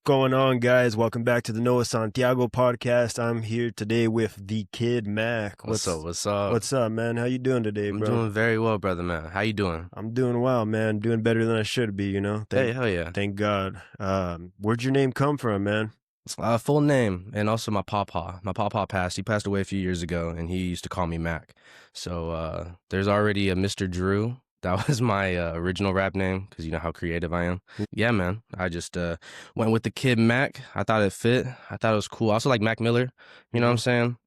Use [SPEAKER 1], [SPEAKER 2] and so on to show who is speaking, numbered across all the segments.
[SPEAKER 1] going on, guys? Welcome back to the Noah Santiago podcast. I'm here today with the Kid Mak.
[SPEAKER 2] What's up? What's up?
[SPEAKER 1] What's up, man? How you doing today,
[SPEAKER 2] I'm
[SPEAKER 1] bro?
[SPEAKER 2] doing very well, brother, man. How you doing?
[SPEAKER 1] I'm doing well, man. Doing better than I should be, you know?
[SPEAKER 2] Hey, hell yeah.
[SPEAKER 1] Thank God. Where'd your name come from, man?
[SPEAKER 2] Full name and also my pawpaw. My pawpaw passed. He passed away a few years ago, and he used to call me Mac. So there's already a Mr. Drew. That was my original rap name because you know how creative I am. Yeah, man. I just went with the Kid Mac. I thought it fit. I thought it was cool. I also like Mac Miller. You know what I'm saying?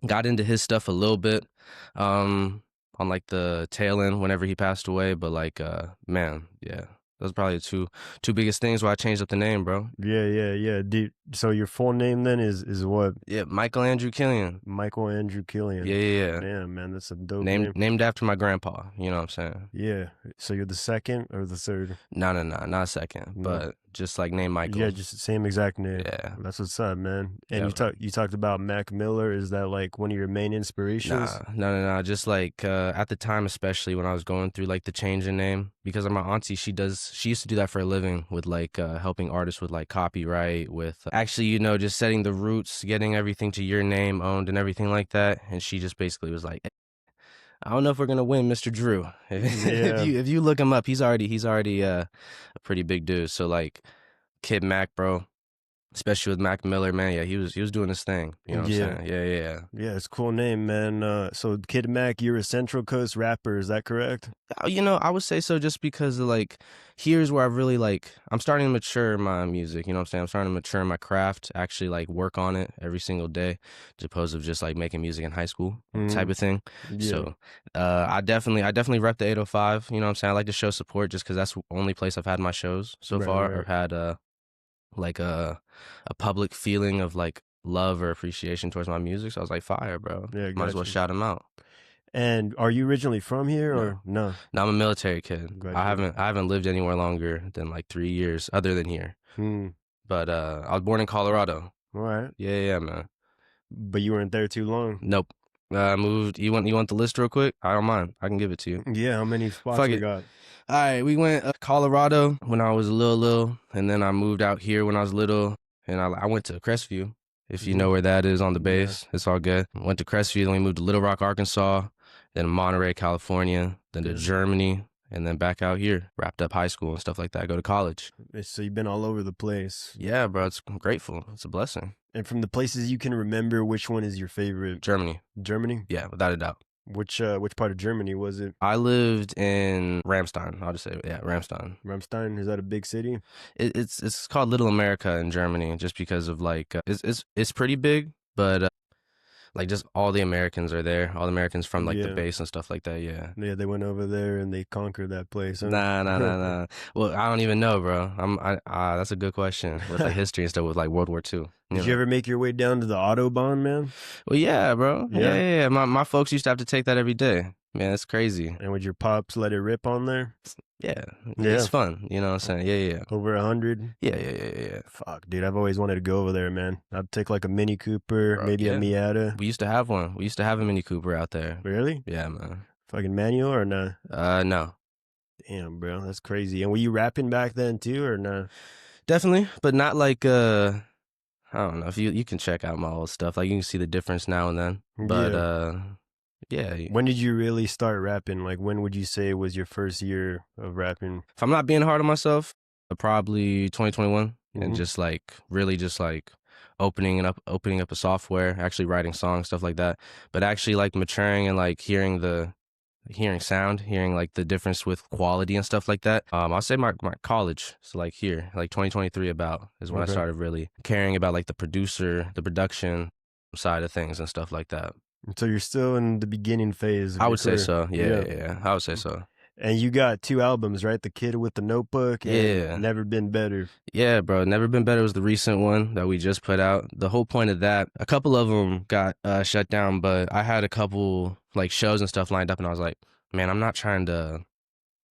[SPEAKER 2] Got into his stuff a little bit on like the tail end whenever he passed away. But like, man, yeah. Those are probably the two biggest things why I changed up the name, bro.
[SPEAKER 1] Yeah. Dude, so your full name then is what?
[SPEAKER 2] Yeah, Michael Andrew Killian.
[SPEAKER 1] Michael Andrew Killian.
[SPEAKER 2] Yeah.
[SPEAKER 1] Damn, man, that's a dope name.
[SPEAKER 2] Named after my grandpa, you know what I'm saying?
[SPEAKER 1] Yeah. So you're the second or the third?
[SPEAKER 2] No, not second, but just like name Michael.
[SPEAKER 1] Yeah, just the same exact name.
[SPEAKER 2] Yeah.
[SPEAKER 1] That's what's up, man. And
[SPEAKER 2] Yeah,
[SPEAKER 1] you talked about Mac Miller. Is that like one of your main inspirations?
[SPEAKER 2] No. Just like at the time, especially when I was going through like the change in name, because of my auntie, she used to do that for a living with like helping artists with like copyright, with actually, you know, just setting the roots, getting everything to your name owned and everything like that. And she just basically was like, I don't know if we're gonna win, Mr. Drew. If you look him up, he's already a pretty big dude. So like Kid Mac, bro. Especially with Mac Miller, man. Yeah, he was doing his thing. You know what I'm saying? Yeah.
[SPEAKER 1] Yeah, it's a cool name, man. So Kid Mac, you're a Central Coast rapper, is that correct?
[SPEAKER 2] You know, I would say so just because of like, here's where I really like, I'm starting to mature my music, you know what I'm saying? I'm starting to mature my craft, actually like work on it every single day, as opposed to just like making music in high school type of thing.
[SPEAKER 1] Yeah.
[SPEAKER 2] So I definitely rep the 805, you know what I'm saying? I like to show support just because that's the only place I've had my shows so far, or had like a public feeling of like love or appreciation towards my music. So I was like, fire, bro.
[SPEAKER 1] Yeah,
[SPEAKER 2] might as well shout him out.
[SPEAKER 1] And are you originally from here or no?
[SPEAKER 2] No, I'm a military kid.
[SPEAKER 1] Gotcha.
[SPEAKER 2] I haven't lived anywhere longer than like 3 years other than here. But I was born in Colorado.
[SPEAKER 1] All right.
[SPEAKER 2] Yeah, man.
[SPEAKER 1] But you weren't there too long.
[SPEAKER 2] Nope. I moved. You want the list real quick? I don't mind. I can give it to you.
[SPEAKER 1] Yeah, how many spots you got?
[SPEAKER 2] All right, we went Colorado when I was little, and then I moved out here when I was little, and I went to Crestview. If you know where that is on the base, it's all good. Went to Crestview, then we moved to Little Rock, Arkansas, then Monterey, California, then to Germany, and then back out here. Wrapped up high school and stuff like that. Go to college.
[SPEAKER 1] So you've been all over the place.
[SPEAKER 2] Yeah, bro. I'm grateful. It's a blessing.
[SPEAKER 1] And from the places you can remember, which one is your favorite?
[SPEAKER 2] Germany.
[SPEAKER 1] Germany?
[SPEAKER 2] Yeah, without a doubt.
[SPEAKER 1] Which part of Germany was it?
[SPEAKER 2] I lived in Ramstein. I'll just say, yeah, Ramstein.
[SPEAKER 1] Ramstein, is that a big city?
[SPEAKER 2] It's called Little America in Germany, just because of like it's pretty big, but like just all the Americans are there. All the Americans from like the base and stuff like that. Yeah.
[SPEAKER 1] Yeah, they went over there and they conquered that place. Huh?
[SPEAKER 2] Nah. Well, I don't even know, bro. That's a good question with like history and stuff with like World War II.
[SPEAKER 1] Did you ever make your way down to the Autobahn, man?
[SPEAKER 2] Well, yeah, bro. Yeah. My folks used to have to take that every day. Man, it's crazy.
[SPEAKER 1] And would your pops let it rip on there?
[SPEAKER 2] Yeah. It's fun. You know what I'm saying? Yeah.
[SPEAKER 1] Over 100?
[SPEAKER 2] Yeah.
[SPEAKER 1] Fuck, dude, I've always wanted to go over there, man. I'd take like a Mini Cooper, maybe a Miata.
[SPEAKER 2] We used to have one. We used to have a Mini Cooper out there.
[SPEAKER 1] Really?
[SPEAKER 2] Yeah, man.
[SPEAKER 1] Fucking manual or nah?
[SPEAKER 2] No.
[SPEAKER 1] Damn, bro, that's crazy. And were you rapping back then too or nah?
[SPEAKER 2] Definitely, but not like I don't know if you can check out my old stuff. Like you can see the difference now and then. But yeah.
[SPEAKER 1] When did you really start rapping? Like when would you say was your first year of rapping?
[SPEAKER 2] If I'm not being hard on myself, probably 2021, and just like really just like opening up a software, actually writing songs, stuff like that. But actually like maturing and like hearing sound, hearing like the difference with quality and stuff like that. I'll say my college. So like here, like 2023 about is when I started really caring about like the production side of things and stuff like that.
[SPEAKER 1] So you're still in the beginning phase.
[SPEAKER 2] I would say so. Yeah. I would say so.
[SPEAKER 1] And you got 2 albums, right? The Kid with the Notebook and Never Been Better.
[SPEAKER 2] Yeah, bro. Never Been Better was the recent one that we just put out. The whole point of that, a couple of them got shut down, but I had a couple like shows and stuff lined up, and I was like, man, I'm not trying to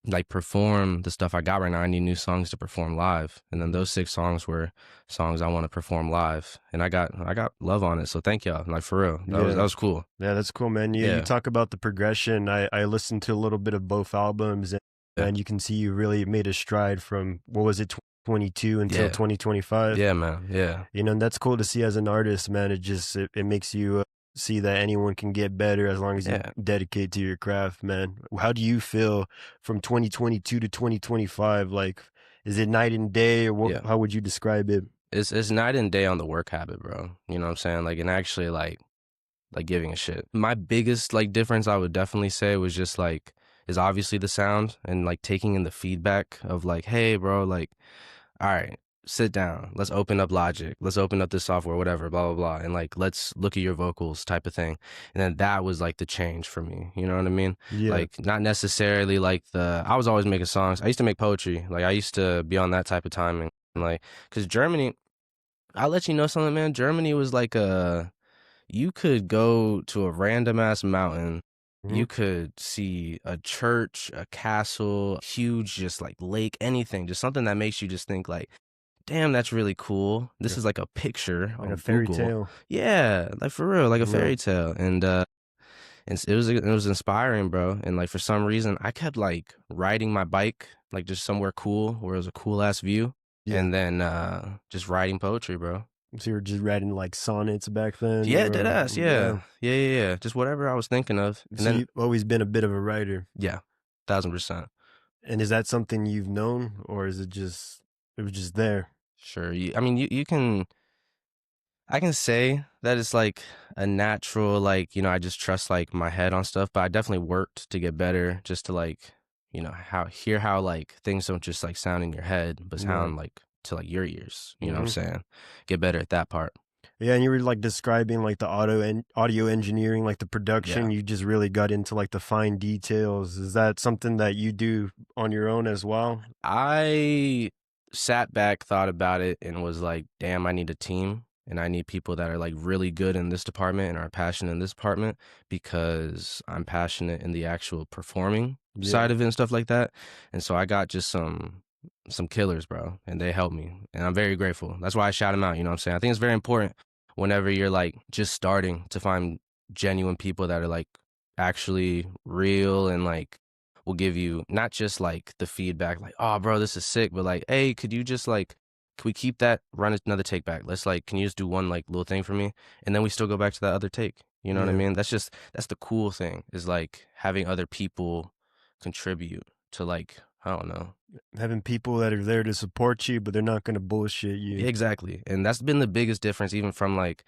[SPEAKER 2] like perform the stuff I got right now. I need new songs to perform live. And then those 6 songs were songs I want to perform live. And I got love on it. So thank y'all. Like for real. That was cool.
[SPEAKER 1] Yeah, that's cool, man. You talk about the progression. I listened to a little bit of both albums and you can see you really made a stride from, what was it, 22 until
[SPEAKER 2] Yeah.
[SPEAKER 1] 2025.
[SPEAKER 2] Yeah, man. Yeah.
[SPEAKER 1] You know, and that's cool to see as an artist, man. It makes you see that anyone can get better as long as you
[SPEAKER 2] Yeah.
[SPEAKER 1] dedicate to your craft, man. How do you feel from 2022 to 2025? Like, is it night and day, or what?
[SPEAKER 2] Yeah.
[SPEAKER 1] How would you describe it?
[SPEAKER 2] It's night and day on the work habit, bro. You know what I'm saying? Like, and actually like giving a shit. My biggest like difference I would definitely say was just like is obviously the sound and like taking in the feedback of like, hey bro, like, all right, sit down. Let's open up Logic. Let's open up this software, whatever, blah blah blah. And like let's look at your vocals type of thing. And then that was like the change for me. You know what I mean?
[SPEAKER 1] Yeah.
[SPEAKER 2] Like not necessarily like I was always making songs. I used to make poetry. Like I used to be on that type of timing. And like, cause Germany, I'll let you know something, man. Germany was like you could go to a random ass mountain.
[SPEAKER 1] Hmm.
[SPEAKER 2] You could see a church, a castle, huge, just like lake, anything, just something that makes you just think like, damn, that's really cool.
[SPEAKER 1] Like
[SPEAKER 2] This is like a picture
[SPEAKER 1] like a
[SPEAKER 2] on
[SPEAKER 1] fairy
[SPEAKER 2] Google.
[SPEAKER 1] tale.
[SPEAKER 2] Yeah, like for real, like a
[SPEAKER 1] Yeah.
[SPEAKER 2] fairy tale. And it was inspiring, bro. And like for some reason, I kept like riding my bike, like just somewhere cool where it was a cool ass view,
[SPEAKER 1] Yeah.
[SPEAKER 2] and then just writing poetry, bro.
[SPEAKER 1] So you were just writing like sonnets back then,
[SPEAKER 2] Yeah,
[SPEAKER 1] or
[SPEAKER 2] dead ass.
[SPEAKER 1] yeah.
[SPEAKER 2] Yeah. Yeah, yeah, yeah. Just whatever I was thinking of. And
[SPEAKER 1] So
[SPEAKER 2] then,
[SPEAKER 1] you've always been a bit of a writer.
[SPEAKER 2] yeah, 1000%.
[SPEAKER 1] And is that something you've known, or is it was just there?
[SPEAKER 2] Sure. I mean, I can say that it's like a natural, like, I just trust like my head on stuff, but I definitely worked to get better just to like, hear how like things don't just like sound in your head, but
[SPEAKER 1] Right.
[SPEAKER 2] sound like to like your ears. You know what I'm
[SPEAKER 1] Hmm.
[SPEAKER 2] saying? Get better at that part.
[SPEAKER 1] Yeah, and you were like describing like the audio engineering, like the
[SPEAKER 2] Yeah.
[SPEAKER 1] production. You just really got into like the fine details. Is that something that you do on your own as well?
[SPEAKER 2] I sat back, thought about it, and was like, damn, I need a team. And I need people that are like really good in this department and are passionate in this department because I'm passionate in the actual performing
[SPEAKER 1] Yeah.
[SPEAKER 2] side of it and stuff like that. And so I got just some killers, bro, and they helped me. And I'm very grateful. That's why I shout them out, you know what I'm saying? I think it's very important whenever you're like just starting to find genuine people that are like actually real and like will give you not just like the feedback like, oh bro, this is sick, but like, hey, could you just like, can we keep that, run another take back? Let's like, can you just do one like little thing for me? And then we still go back to that other take. You know what I
[SPEAKER 1] Yeah.
[SPEAKER 2] mean? That's the cool thing is like having other people contribute to like, I don't know.
[SPEAKER 1] Having people that are there to support you, but they're not going to bullshit
[SPEAKER 2] Yeah,
[SPEAKER 1] you.
[SPEAKER 2] exactly. And that's been the biggest difference even from like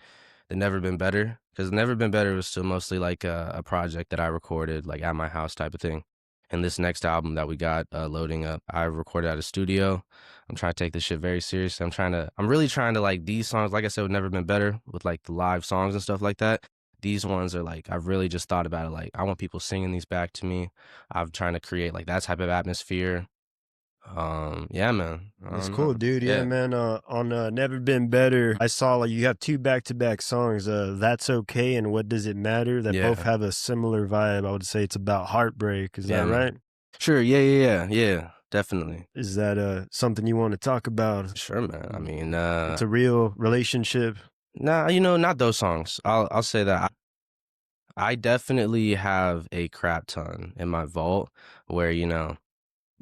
[SPEAKER 2] the Never Been Better. Because Never Been Better was still mostly like a project that I recorded like at my house type of thing. And this next album that we got loading up, I recorded at a studio. I'm trying to take this shit very seriously. I'm really trying to like these songs, like I said, would Never Been Better with like the live songs and stuff like that. These ones are like, I've really just thought about it. Like, I want people singing these back to me. I'm trying to create like that type of atmosphere. Yeah, man. I
[SPEAKER 1] That's
[SPEAKER 2] don't know.
[SPEAKER 1] cool, dude. Yeah,
[SPEAKER 2] Yeah,
[SPEAKER 1] man. On Never Been Better, I saw like you have two back-to-back songs. That's okay and What Does It Matter? That both
[SPEAKER 2] yeah,
[SPEAKER 1] have a similar vibe. I would say it's about heartbreak. Is that
[SPEAKER 2] yeah, man.
[SPEAKER 1] right?
[SPEAKER 2] Sure. Yeah, yeah, yeah, yeah. Definitely.
[SPEAKER 1] Is that something you want to talk about?
[SPEAKER 2] Sure, man. I mean,
[SPEAKER 1] It's a real relationship.
[SPEAKER 2] nah, not those songs. I'll say that I definitely have a crap ton in my vault where you're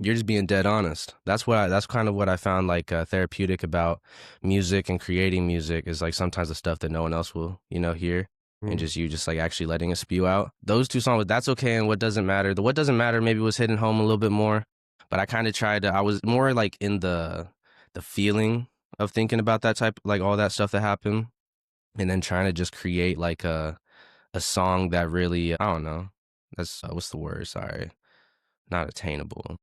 [SPEAKER 2] just being dead honest. That's kind of what I found like therapeutic about music and creating music is like sometimes the stuff that no one else will hear. And
[SPEAKER 1] Mm.
[SPEAKER 2] just you just like actually letting it spew out. Those two songs, That's Okay and What Doesn't Matter. The What Doesn't Matter maybe was hitting home a little bit more, but I kind of I was more like in the feeling of thinking about that type, like all that stuff that happened, and then trying to just create like a song that really, I don't know. That's what's the word? Sorry, not attainable.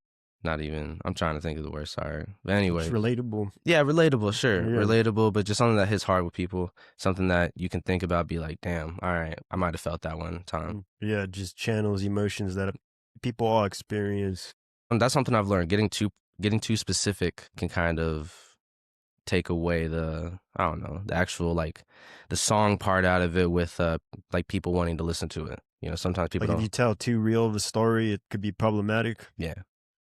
[SPEAKER 2] Not even. I'm trying to think of the word. Sorry. But
[SPEAKER 1] It's
[SPEAKER 2] anyway,
[SPEAKER 1] relatable.
[SPEAKER 2] yeah, relatable. Sure,
[SPEAKER 1] Yeah.
[SPEAKER 2] relatable, but just something that hits hard with people. Something that you can think about. Be like, damn. All right, I might have felt that one time.
[SPEAKER 1] Yeah, just channels emotions that people all experience.
[SPEAKER 2] And that's something I've learned. Getting too specific can kind of take away the I don't know the actual like the song part out of it with like people wanting to listen to it. Sometimes people
[SPEAKER 1] Like if
[SPEAKER 2] don't.
[SPEAKER 1] you tell too real of a story, it could be problematic.
[SPEAKER 2] Yeah,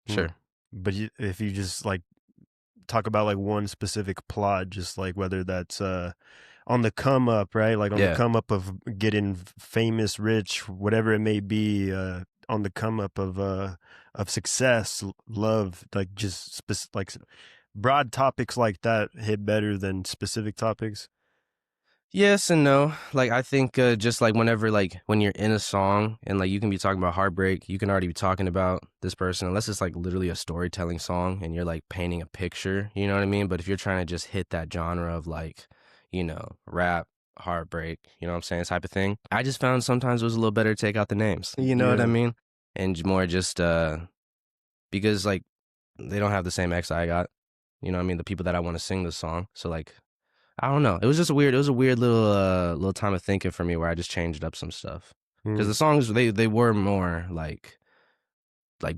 [SPEAKER 1] Mm.
[SPEAKER 2] sure.
[SPEAKER 1] But if you just like talk about like one specific plot, just like whether that's on the come up, right? Like on the
[SPEAKER 2] Yeah,
[SPEAKER 1] come up of getting famous, rich, whatever it may be, on the come up of success, love, like just like broad topics like that hit better than specific topics.
[SPEAKER 2] Yes and no. Like I think just like whenever like when you're in a song and like you can be talking about heartbreak, you can already be talking about this person unless it's like literally a storytelling song and you're like painting a picture, you know what I mean? But if you're trying to just hit that genre of like, rap, heartbreak, you know what I'm saying, type of thing. I just found sometimes it was a little better to take out the names. You know what I
[SPEAKER 1] Yeah.
[SPEAKER 2] mean? And more just because like they don't have the same X I got. You know what I mean? The people that I want to sing this song. So like I don't know. It was just a weird. It was a weird little time of thinking for me where I just changed up some stuff because
[SPEAKER 1] Mm,
[SPEAKER 2] the songs they were more like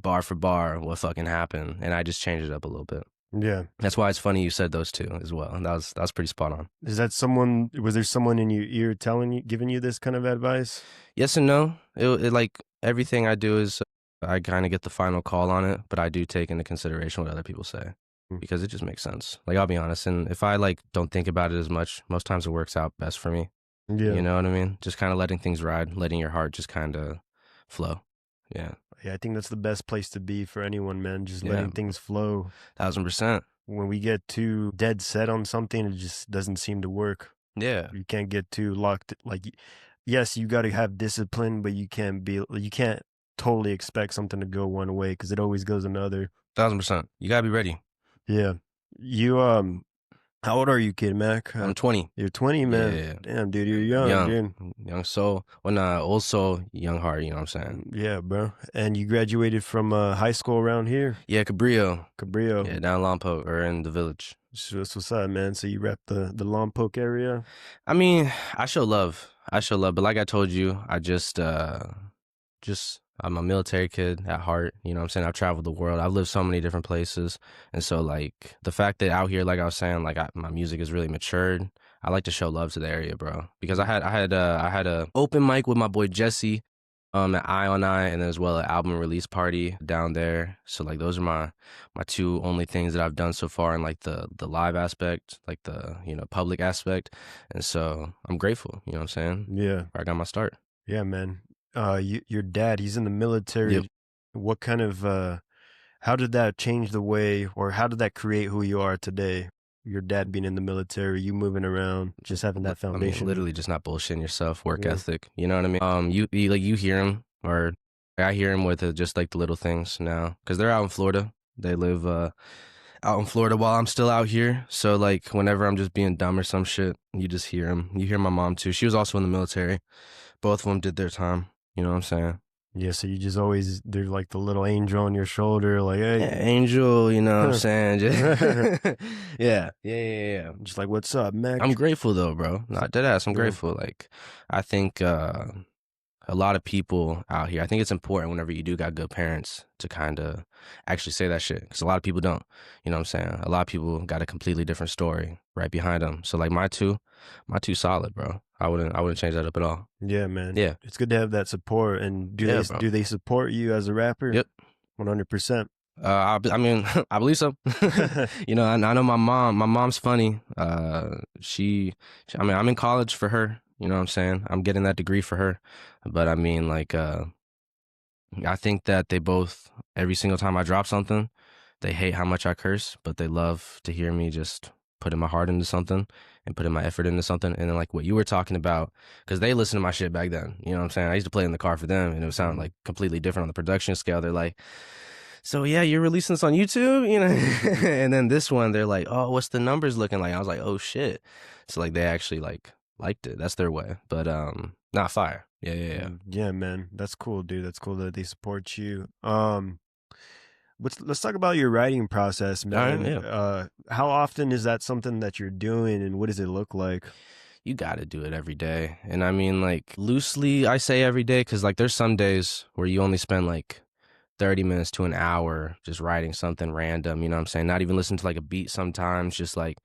[SPEAKER 2] bar for bar what fucking happened, and I just changed it up a little bit.
[SPEAKER 1] yeah.
[SPEAKER 2] That's why it's funny you said those two as well, and that was pretty spot on.
[SPEAKER 1] Is that someone? Was there someone in your ear telling you, giving you this kind of advice?
[SPEAKER 2] Yes and no. It like everything I do is I kind of get the final call on it, but I do take into consideration what other people say
[SPEAKER 1] Mm,
[SPEAKER 2] because it just makes sense. Like I'll be honest, and if I like don't think about it as much, most times it works out best for me.
[SPEAKER 1] yeah.
[SPEAKER 2] You know what I mean? Just kind of letting things ride, letting your heart just kind of flow. Yeah.
[SPEAKER 1] Yeah, I think that's the best place to be for anyone, man. Just
[SPEAKER 2] Yeah.
[SPEAKER 1] letting things flow.
[SPEAKER 2] 1000%.
[SPEAKER 1] When we get too dead set on something, it just doesn't seem to work.
[SPEAKER 2] Yeah.
[SPEAKER 1] You can't get too locked. Like, yes, you got to have discipline, but you can't totally expect something to go one way because it always goes another.
[SPEAKER 2] 1000%. You gotta be ready.
[SPEAKER 1] Yeah. You, how old are you, Kid Mac?
[SPEAKER 2] I'm 20.
[SPEAKER 1] You're 20, man.
[SPEAKER 2] Yeah.
[SPEAKER 1] Damn, dude, you're young,
[SPEAKER 2] Young.
[SPEAKER 1] dude.
[SPEAKER 2] Young soul. Well, nah, old soul, young heart, you know what I'm saying?
[SPEAKER 1] Yeah, bro. And you graduated from high school around here,
[SPEAKER 2] Yeah, Cabrillo.
[SPEAKER 1] Cabrillo.
[SPEAKER 2] Yeah, down Lompoc or in the village.
[SPEAKER 1] So that's what's up, man. So you rep the Lompoc area.
[SPEAKER 2] I mean, I show love. I show love, but like I told you, just I'm a military kid at heart, you know what I'm saying? I've traveled the world. I've lived so many different places. And so like the fact that out here like I was saying like my music is really matured. I like to show love to the area, bro. Because I had a open mic with my boy Jesse at Eye on Eye and then as well an album release party down there. So like those are my two only things that I've done so far in like the live aspect, like the, public aspect. And so I'm grateful, you know what I'm saying?
[SPEAKER 1] Yeah.
[SPEAKER 2] Where I got my start.
[SPEAKER 1] Yeah, man. Your dad, he's in the
[SPEAKER 2] Yep.
[SPEAKER 1] military. What kind of, how did that change the way, or how did that create who you are today? Your dad being in the military, you moving around, just having that
[SPEAKER 2] I mean,
[SPEAKER 1] foundation.
[SPEAKER 2] literally just not bullshitting yourself, work
[SPEAKER 1] Yeah.
[SPEAKER 2] ethic. You know what I mean? You hear him, or I hear him with just like the little things now, because they're out in Florida. They live out in Florida while I'm still out here. So like, whenever I'm just being dumb or some shit, you just hear him. You hear my mom too. She was also in the military. Both of them did their time. You know what I'm saying?
[SPEAKER 1] Yeah, so you just always, they're like the little angel on your shoulder, like,
[SPEAKER 2] Yeah,
[SPEAKER 1] hey,
[SPEAKER 2] Angel. You know what I'm saying? Yeah.
[SPEAKER 1] just like, what's up, Mac?
[SPEAKER 2] I'm grateful though, bro. Not dead ass. I'm grateful. Like, I think a lot of people out here, I think it's important whenever you do got good parents to kind of actually say that shit. Because a lot of people don't. You know what I'm saying? A lot of people got a completely different story right behind them. So like my two solid, bro. I wouldn't change that up at all.
[SPEAKER 1] Yeah, man.
[SPEAKER 2] Yeah.
[SPEAKER 1] It's good to have that support. And
[SPEAKER 2] Yeah, bro.
[SPEAKER 1] do they support you as a rapper?
[SPEAKER 2] Yep.
[SPEAKER 1] 100%.
[SPEAKER 2] I mean, I believe so. I know my mom. My mom's funny. I mean, I'm in college for her. You know what I'm saying? I'm getting that degree for her. But I mean, like, I think that they both, every single time I drop something, they hate how much I curse, but they love to hear me just putting my heart into something and putting my effort into something. And then, like, what you were talking about, because they listened to my shit back then. You know what I'm saying? I used to play in the car for them, and it would sound like completely different on the production scale. They're like, so yeah, you're releasing this on YouTube, and then this one, they're like, oh, what's the numbers looking like? I was like, oh shit. So like they actually like liked it. That's their way. But not fire. Yeah.
[SPEAKER 1] Yeah, man. That's cool, dude. That's cool that they support you. Let's talk about your writing process,
[SPEAKER 2] All right,
[SPEAKER 1] man.
[SPEAKER 2] yeah.
[SPEAKER 1] How often is that something that you're doing, and what does it look like?
[SPEAKER 2] You got to do it every day. And I mean, like, loosely, I say every day because, like, there's some days where you only spend, like, 30 minutes to an hour just writing something random, you know what I'm saying? Not even listening to, like, a beat sometimes, just, like,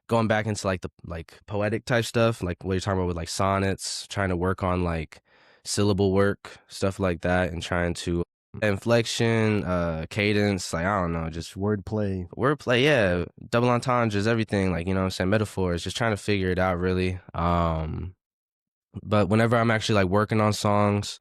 [SPEAKER 2] going back into, like, the, like, poetic type stuff, like what you're talking about with, like, sonnets, trying to work on, like, syllable work, stuff like that, and trying to inflection, cadence, like, I don't know, just
[SPEAKER 1] Wordplay.
[SPEAKER 2] wordplay, yeah, double entendres, everything, like, you know what I'm saying, metaphors, just trying to figure it out, really. But whenever I'm actually like working on songs,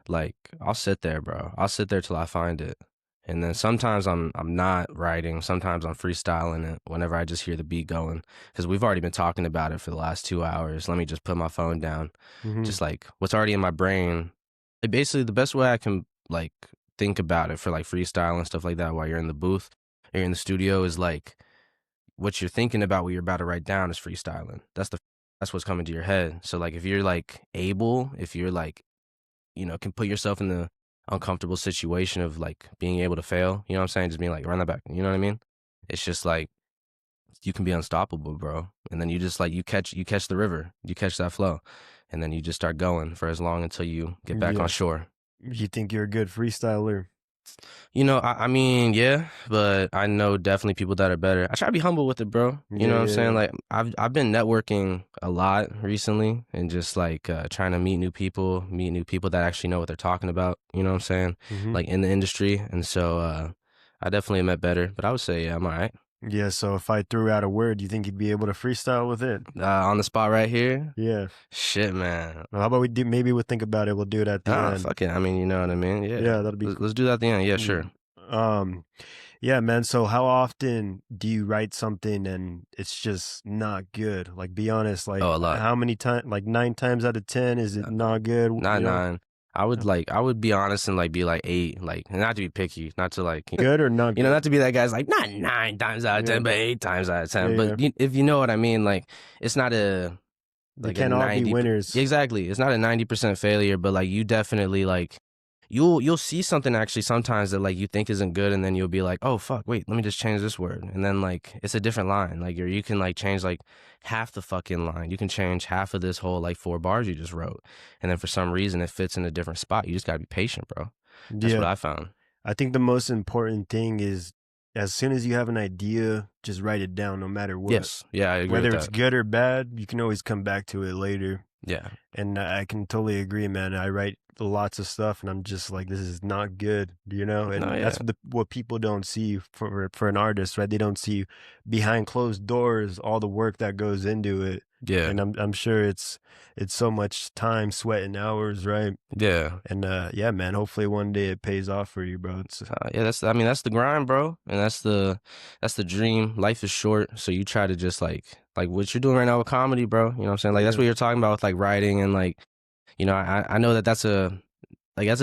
[SPEAKER 2] like I'll sit there, bro. I'll sit there till I find it. And then sometimes I'm not writing. Sometimes I'm freestyling it whenever I just hear the beat going. Because we've already been talking about it for the last 2 hours. Let me just put my phone down.
[SPEAKER 1] Hmm.
[SPEAKER 2] Just like what's already in my brain. Like basically the best way I can like think about it for like freestyle and stuff like that while you're in the booth or you're in the studio is like what you're thinking about what you're about to write down is freestyling. That's what's coming to your head. So like if you're like able, if you're like, can put yourself in the uncomfortable situation of like being able to fail, you know what I'm saying? Just being like run that back. You know what I mean? It's just like you can be unstoppable, bro. And then you just like you catch the river, you catch that flow, and then you just start going for as long until you get back on
[SPEAKER 1] Yeah.
[SPEAKER 2] shore.
[SPEAKER 1] You think you're a good freestyler?
[SPEAKER 2] I mean, yeah, but I know definitely people that are better. I try to be humble with it, bro. You
[SPEAKER 1] Yeah,
[SPEAKER 2] know what I'm
[SPEAKER 1] yeah,
[SPEAKER 2] saying?
[SPEAKER 1] yeah.
[SPEAKER 2] Like I've been networking a lot recently and just like trying to meet new people that actually know what they're talking about. You know what I'm saying?
[SPEAKER 1] Hmm.
[SPEAKER 2] Like in the industry, and so I definitely met better. But I would say yeah, I'm all right.
[SPEAKER 1] Yeah, so if I threw out a word, you think you'd be able to freestyle with it?
[SPEAKER 2] On the spot right here,
[SPEAKER 1] Yeah.
[SPEAKER 2] shit, man.
[SPEAKER 1] Well, how about we do? Maybe we'll think about it. We'll do it at the
[SPEAKER 2] Ah,
[SPEAKER 1] end.
[SPEAKER 2] fuck it. I mean, you know what I mean? Yeah,
[SPEAKER 1] Yeah, that'll be cool.
[SPEAKER 2] let's do that at the end. Yeah,
[SPEAKER 1] Yeah.
[SPEAKER 2] sure.
[SPEAKER 1] Um, yeah, man. So how often do you write something and it's just not good? Like, be honest. Like,
[SPEAKER 2] Oh, a lot.
[SPEAKER 1] how many times? Like 9 times out of 10, is it not good?
[SPEAKER 2] Not
[SPEAKER 1] You know,
[SPEAKER 2] nine. I would be honest and like be like eight, like not to be picky, not to like
[SPEAKER 1] good or not good?
[SPEAKER 2] not to be that guy's like not 9 times out of
[SPEAKER 1] Yeah,
[SPEAKER 2] 10, but 8 times out of
[SPEAKER 1] yeah,
[SPEAKER 2] 10.
[SPEAKER 1] yeah.
[SPEAKER 2] But if you know what I mean, like it's not a
[SPEAKER 1] They
[SPEAKER 2] like a
[SPEAKER 1] can't all be
[SPEAKER 2] 90
[SPEAKER 1] winners.
[SPEAKER 2] exactly. It's not a 90% failure, but like you definitely like you'll see something actually sometimes that like you think isn't good and then you'll be like, "Oh fuck, wait, let me just change this word." And then like it's a different line. Like you can like change like half the fucking line. You can change half of this whole like 4 bars you just wrote. And then for some reason it fits in a different spot. You just got to be patient, bro. That's
[SPEAKER 1] Yeah,
[SPEAKER 2] what I found.
[SPEAKER 1] I think the most important thing is as soon as you have an idea, just write it down, no matter what.
[SPEAKER 2] Yes. Yeah, I agree with
[SPEAKER 1] Whether it's
[SPEAKER 2] that.
[SPEAKER 1] good or bad, you can always come back to it later.
[SPEAKER 2] Yeah.
[SPEAKER 1] And I can totally agree, man. I write lots of stuff, and I'm just like, this is not good, you know.
[SPEAKER 2] No,
[SPEAKER 1] And
[SPEAKER 2] yeah.
[SPEAKER 1] that's what people don't see for an artist, right? They don't see behind closed doors all the work that goes into it.
[SPEAKER 2] Yeah.
[SPEAKER 1] And I'm sure it's so much time, sweat, and hours, right?
[SPEAKER 2] Yeah.
[SPEAKER 1] And yeah, man. Hopefully one day it pays off for you, bro. It's
[SPEAKER 2] Yeah, that's the grind, bro. And that's the dream. Life is short, so you try to just like what you're doing right now with comedy, bro. You know what I'm saying? Like that's
[SPEAKER 1] yeah,
[SPEAKER 2] what you're talking about with like writing and like I know that that's a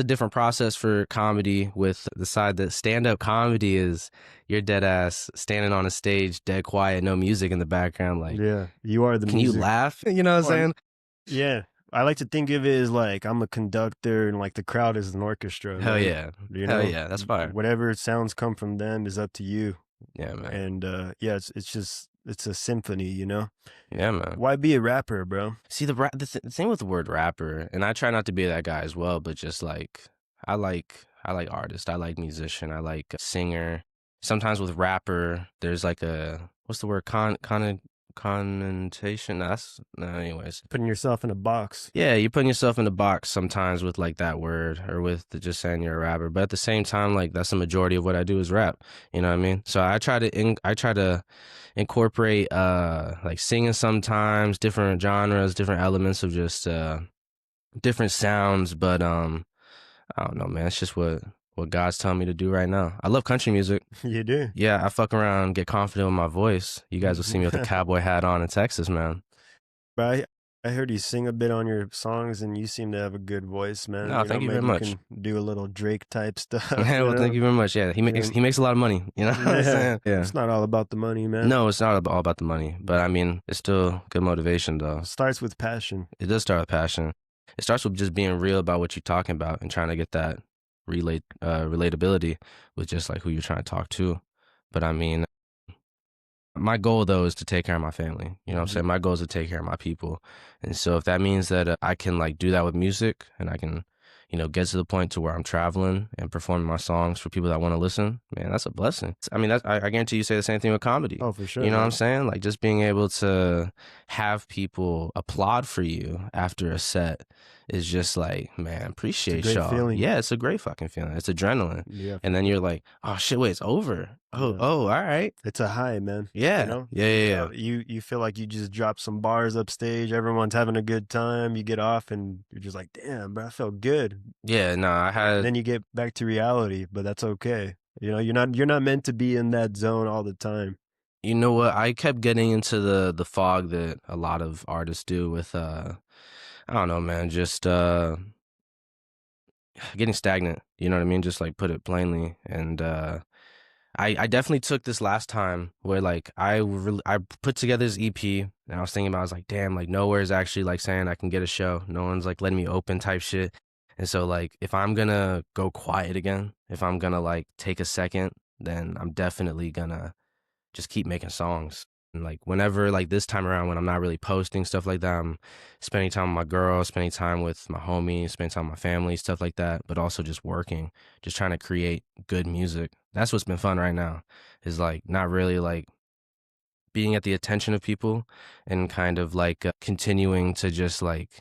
[SPEAKER 2] different process for comedy with the side that stand-up comedy is you're dead ass standing on a stage, dead quiet, no music in the background. Like,
[SPEAKER 1] yeah. You are the
[SPEAKER 2] can you
[SPEAKER 1] music.
[SPEAKER 2] laugh? You know what I'm
[SPEAKER 1] Well,
[SPEAKER 2] saying?
[SPEAKER 1] yeah. I like to think of it as like I'm a conductor and like the crowd is an orchestra,
[SPEAKER 2] Hell
[SPEAKER 1] man.
[SPEAKER 2] yeah.
[SPEAKER 1] You
[SPEAKER 2] Hell
[SPEAKER 1] know,
[SPEAKER 2] yeah. That's fire.
[SPEAKER 1] whatever sounds come from them is up to you.
[SPEAKER 2] Yeah, man.
[SPEAKER 1] And yeah, it's just it's a symphony, you know.
[SPEAKER 2] Yeah, man.
[SPEAKER 1] Why be a rapper, bro?
[SPEAKER 2] See the thing with the word rapper, and I try not to be that guy as well, but just like I like artist, I like musician, I like singer. Sometimes with rapper, there's like a what's the word connotation? That's no, anyways.
[SPEAKER 1] Putting yourself in a box.
[SPEAKER 2] Yeah, you're putting yourself in a box sometimes with like that word or with just saying you're a rapper, but at the same time, like that's the majority of what I do is rap. You know what I mean? So I try to incorporate like singing sometimes, different genres, different elements of just different sounds, but I don't know, man. It's just what God's telling me to do right now. I love country music.
[SPEAKER 1] You do.
[SPEAKER 2] Yeah, I fuck around, get confident with my voice. You guys will see me with a cowboy hat on in Texas, man.
[SPEAKER 1] But I heard you sing a bit on your songs, and you seem to have a good voice, man.
[SPEAKER 2] No,
[SPEAKER 1] You know,
[SPEAKER 2] thank you very
[SPEAKER 1] maybe you
[SPEAKER 2] much.
[SPEAKER 1] can do a little Drake type stuff.
[SPEAKER 2] Yeah,
[SPEAKER 1] You
[SPEAKER 2] well, thank
[SPEAKER 1] know,
[SPEAKER 2] you very much. Yeah,
[SPEAKER 1] and
[SPEAKER 2] he makes a lot of money. You know what I'm
[SPEAKER 1] yeah,
[SPEAKER 2] saying? Yeah.
[SPEAKER 1] it's not all about the money, man.
[SPEAKER 2] No, it's not all about the money, but I mean, it's still good motivation, though.
[SPEAKER 1] It starts with passion.
[SPEAKER 2] It does start with passion. It starts with just being real about what you're talking about and trying to get that relatability with just like who you're trying to talk to. But I mean, my goal though is to take care of my family. You know what I'm
[SPEAKER 1] Mhm.
[SPEAKER 2] saying? My goal is to take care of my people. And so if that means that I can like do that with music and I can, get to the point to where I'm traveling and performing my songs for people that want to listen, man, that's a blessing. I mean, I guarantee you say the same thing with comedy.
[SPEAKER 1] Oh, for sure,
[SPEAKER 2] You know what I'm
[SPEAKER 1] man.
[SPEAKER 2] saying? Like just being able to have people applaud for you after a set is just like, man,
[SPEAKER 1] It's a
[SPEAKER 2] appreciate
[SPEAKER 1] great
[SPEAKER 2] y'all.
[SPEAKER 1] feeling.
[SPEAKER 2] Yeah, it's a great fucking feeling. It's adrenaline.
[SPEAKER 1] Yeah,
[SPEAKER 2] And
[SPEAKER 1] for
[SPEAKER 2] then
[SPEAKER 1] sure.
[SPEAKER 2] you're like, oh shit, wait, it's over. Oh,
[SPEAKER 1] Yeah.
[SPEAKER 2] all right.
[SPEAKER 1] It's a high, man. You
[SPEAKER 2] Yeah.
[SPEAKER 1] know,
[SPEAKER 2] Yeah, yeah, yeah.
[SPEAKER 1] you feel like you just dropped some bars upstage. Everyone's having a good time. You get off, and you're just like, "Damn, bro, I felt good."
[SPEAKER 2] Yeah, no, I
[SPEAKER 1] And
[SPEAKER 2] had
[SPEAKER 1] then you get back to reality, but that's okay. You know, you're not meant to be in that zone all the time.
[SPEAKER 2] You know what? I kept getting into the fog that a lot of artists do with I don't know, man, just getting stagnant. You know what I mean? Just like put it plainly. And I definitely took this last time where like I put together this EP and I was thinking about I was like, damn, like nowhere is actually like saying I can get a show. No one's like letting me open type shit. And so like if I'm gonna go quiet again, if I'm gonna like take a second, then I'm definitely gonna just keep making songs. And like whenever like this time around when I'm not really posting stuff like that, I'm spending time with my girl, spending time with my homies, spending time with my family, stuff like that, but also just working, just trying to create good music. That's what's been fun right now. Is like not really like being at the attention of people and kind of like continuing to just like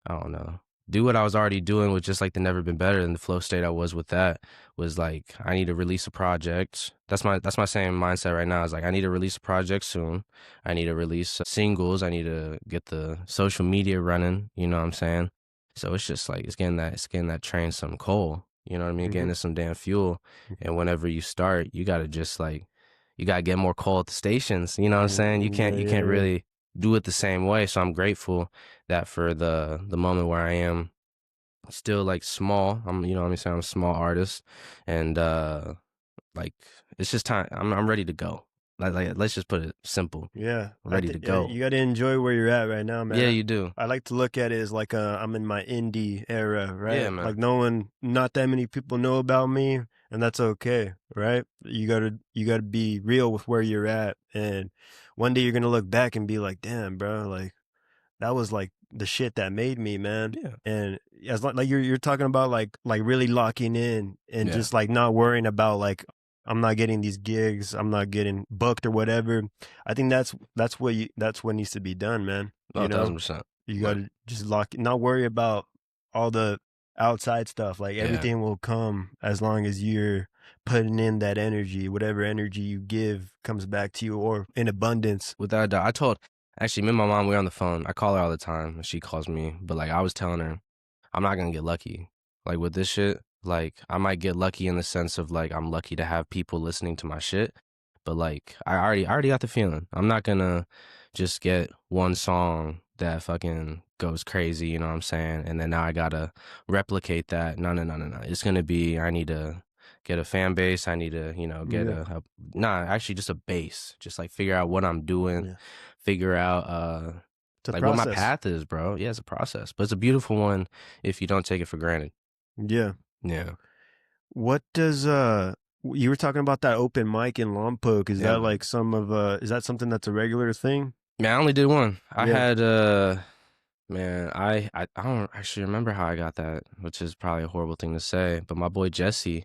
[SPEAKER 2] I don't know. Do what I was already doing with just like the never been better and the flow state I was with that was like I need to release a project. That's my same mindset right now. Is like I need to release a project soon. I need to release singles. I need to get the social media running. You know what I'm saying? So it's just like it's getting that train some coal. You know what I mean? Getting
[SPEAKER 1] Hmm.
[SPEAKER 2] it some damn fuel. And whenever you start, you gotta just like you gotta get more coal at the stations. You know what I'm saying? You can't
[SPEAKER 1] Yeah,
[SPEAKER 2] you
[SPEAKER 1] yeah,
[SPEAKER 2] can't
[SPEAKER 1] yeah.
[SPEAKER 2] really do it the same way. So I'm grateful that for the moment where I am still like small, I'm you know what I'm saying I'm a small artist, and like it's just time. I'm ready to go. Like let's just put it simple.
[SPEAKER 1] Yeah,
[SPEAKER 2] Ready to
[SPEAKER 1] you
[SPEAKER 2] go.
[SPEAKER 1] got to enjoy where you're at right now,
[SPEAKER 2] Yeah,
[SPEAKER 1] man.
[SPEAKER 2] you do.
[SPEAKER 1] I like to look at it as like I'm in my indie era,
[SPEAKER 2] Yeah,
[SPEAKER 1] right?
[SPEAKER 2] man.
[SPEAKER 1] Like not that many people know about me, and that's okay, right? You gotta be real with where you're at, and one day you're gonna look back and be like, damn, bro, like that was like the shit that made me, man.
[SPEAKER 2] Yeah,
[SPEAKER 1] And as like you're talking about like really locking in and
[SPEAKER 2] yeah.
[SPEAKER 1] just like not worrying about like I'm not getting these gigs, I'm not getting booked or whatever. I think that's what needs to be done, man.
[SPEAKER 2] Oh,
[SPEAKER 1] You know,
[SPEAKER 2] 1,000%.
[SPEAKER 1] you got
[SPEAKER 2] Like
[SPEAKER 1] to just not worry about all the outside stuff. Like
[SPEAKER 2] yeah,
[SPEAKER 1] everything will come as long as you're putting in that energy. Whatever energy you give comes back to you or in abundance.
[SPEAKER 2] without a doubt. I told actually me and my mom we are on the phone. I call her all the time and she calls me, but like I was telling her I'm not gonna get lucky. Like with this shit, like I might get lucky in the sense of like I'm lucky to have people listening to my shit. But like I already got the feeling. I'm not gonna just get one song that fucking goes crazy, you know what I'm saying? And then now I gotta replicate that. No, no, no, no, no. It's gonna be I need to get a fan base. I need to, get
[SPEAKER 1] Yeah.
[SPEAKER 2] nah, actually just a base. Just like figure out what I'm doing,
[SPEAKER 1] Yeah.
[SPEAKER 2] figure out
[SPEAKER 1] It's a
[SPEAKER 2] like what my
[SPEAKER 1] process.
[SPEAKER 2] path is, bro. Yeah, it's a process, but it's a beautiful one if you don't take it for granted.
[SPEAKER 1] Yeah.
[SPEAKER 2] Yeah,
[SPEAKER 1] What does you were talking about that open mic in Lompoc. Is
[SPEAKER 2] yeah,
[SPEAKER 1] that
[SPEAKER 2] man.
[SPEAKER 1] like is that something that's a regular thing?
[SPEAKER 2] Man, I only did one. I
[SPEAKER 1] Yeah.
[SPEAKER 2] had man, I don't actually remember how I got that, which is probably a horrible thing to say. But my boy Jesse,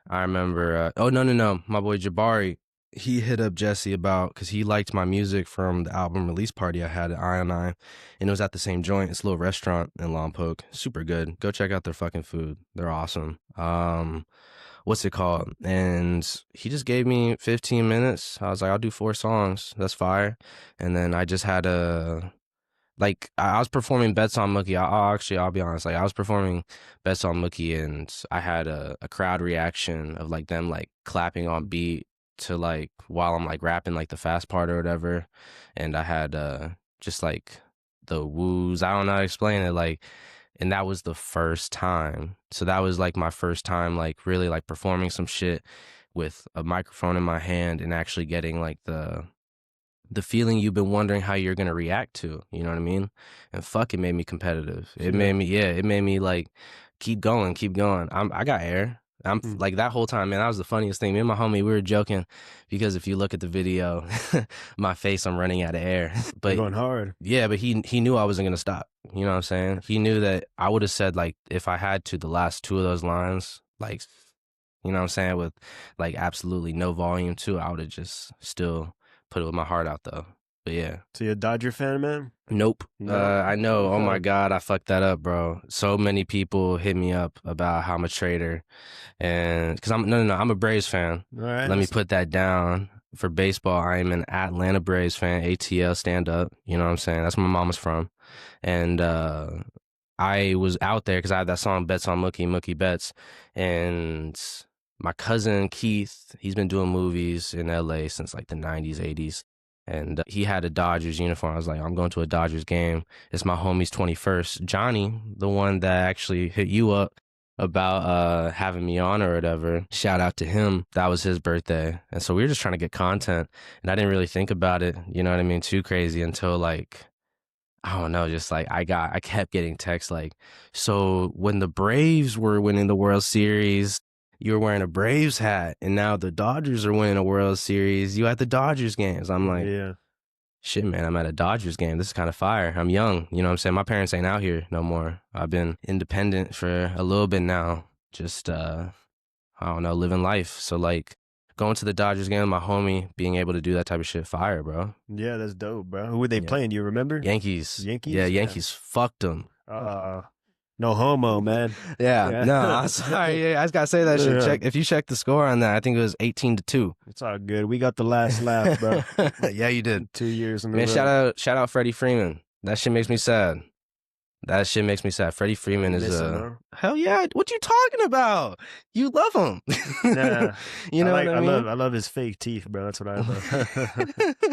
[SPEAKER 2] I remember. Oh no, no, no, my boy Jabari, he hit up Jesse about because he liked my music from the album release party I had at Ion and it was at the same joint. It's a little restaurant in Lompoc, super good. Go check out their fucking food. They're awesome. What's it called? And he just gave me 15 minutes. I was like, I'll do 4 songs. That's fire. And then I just had a like I was performing Bets on Mookie. I'll be honest. Like I was performing Bets on Mookie, and I had a crowd reaction of like them like clapping on beat to like while I'm like rapping like the fast part or whatever, and I had just like the woos. I don't know how to explain it. Like, and that was the first time. So that was like my first time like really like performing some shit with a microphone in my hand and actually getting like the feeling you've been wondering how you're gonna react to. You know what I mean? And fuck, it made me competitive. It
[SPEAKER 1] Yeah.
[SPEAKER 2] made me, yeah, it made me like keep going, keep going. I got air.
[SPEAKER 1] Mm.
[SPEAKER 2] Like that whole time, man. That was the funniest thing. Me and my homie, we were joking because if you look at the video, my face, I'm running out of air.
[SPEAKER 1] You're
[SPEAKER 2] But
[SPEAKER 1] going hard.
[SPEAKER 2] yeah, but he knew I wasn't gonna stop. You know what I'm saying? He knew that I would have said like if I had to the last two of those lines, like you know what I'm saying, with like absolutely no volume too, I would have just still put it with my heart out though. But yeah.
[SPEAKER 1] So you a Dodger fan, man?
[SPEAKER 2] Nope.
[SPEAKER 1] No.
[SPEAKER 2] I know. Oh my
[SPEAKER 1] Okay.
[SPEAKER 2] God, I fucked that up, bro. So many people hit me up about how I'm a traitor, and because I'm no, no, no, I'm a Braves fan.
[SPEAKER 1] All right.
[SPEAKER 2] Let me
[SPEAKER 1] That's
[SPEAKER 2] put that down. For baseball, I am an Atlanta Braves fan. ATL, stand up. You know what I'm saying? That's where my mama's from, and I was out there because I had that song "Bets on Mookie, Mookie Bets," and my cousin Keith, he's been doing movies in LA since like the 90s, 80s. And he had a Dodgers uniform. I was like, I'm going to a Dodgers game. It's my homie's 21st. Johnny, the one that actually hit you up about having me on or whatever, shout out to him. That was his birthday. And so we were just trying to get content. And I didn't really think about it, you know what I mean, too crazy until like I don't know, just like I kept getting texts like, so when the Braves were winning the World Series, you were wearing a Braves hat, and now the Dodgers are winning a World Series. You at the Dodgers games. I'm like,
[SPEAKER 1] Yeah.
[SPEAKER 2] shit, man, I'm at a Dodgers game. This is kind of fire. I'm young. You know what I'm saying? My parents ain't out here no more. I've been independent for a little bit now. Just I don't know, living life. So like going to the Dodgers game, my homie, being able to do that type of shit, fire, bro.
[SPEAKER 1] Yeah, that's dope, bro. Who were they
[SPEAKER 2] Yeah.
[SPEAKER 1] playing? Do you remember?
[SPEAKER 2] Yankees. Yeah,
[SPEAKER 1] Yankees? Yeah.
[SPEAKER 2] Yankees fucked them.
[SPEAKER 1] Uh, no homo, man.
[SPEAKER 2] Yeah,
[SPEAKER 1] Yeah.
[SPEAKER 2] no, I'm sorry. Yeah, I just gotta say that shit.
[SPEAKER 1] Yeah.
[SPEAKER 2] Check if you check the score on that. I think it was 18-2.
[SPEAKER 1] It's all good. We got the last laugh, bro.
[SPEAKER 2] Yeah, you did.
[SPEAKER 1] 2 years in a
[SPEAKER 2] Man,
[SPEAKER 1] row.
[SPEAKER 2] shout out Freddie Freeman. That shit makes me sad. That shit makes me sad. Freddie Freeman
[SPEAKER 1] You
[SPEAKER 2] is
[SPEAKER 1] miss him, huh?
[SPEAKER 2] hell yeah. What you talking about? You love him.
[SPEAKER 1] Nah,
[SPEAKER 2] You know what I mean?
[SPEAKER 1] I love his fake teeth, bro. That's what I love.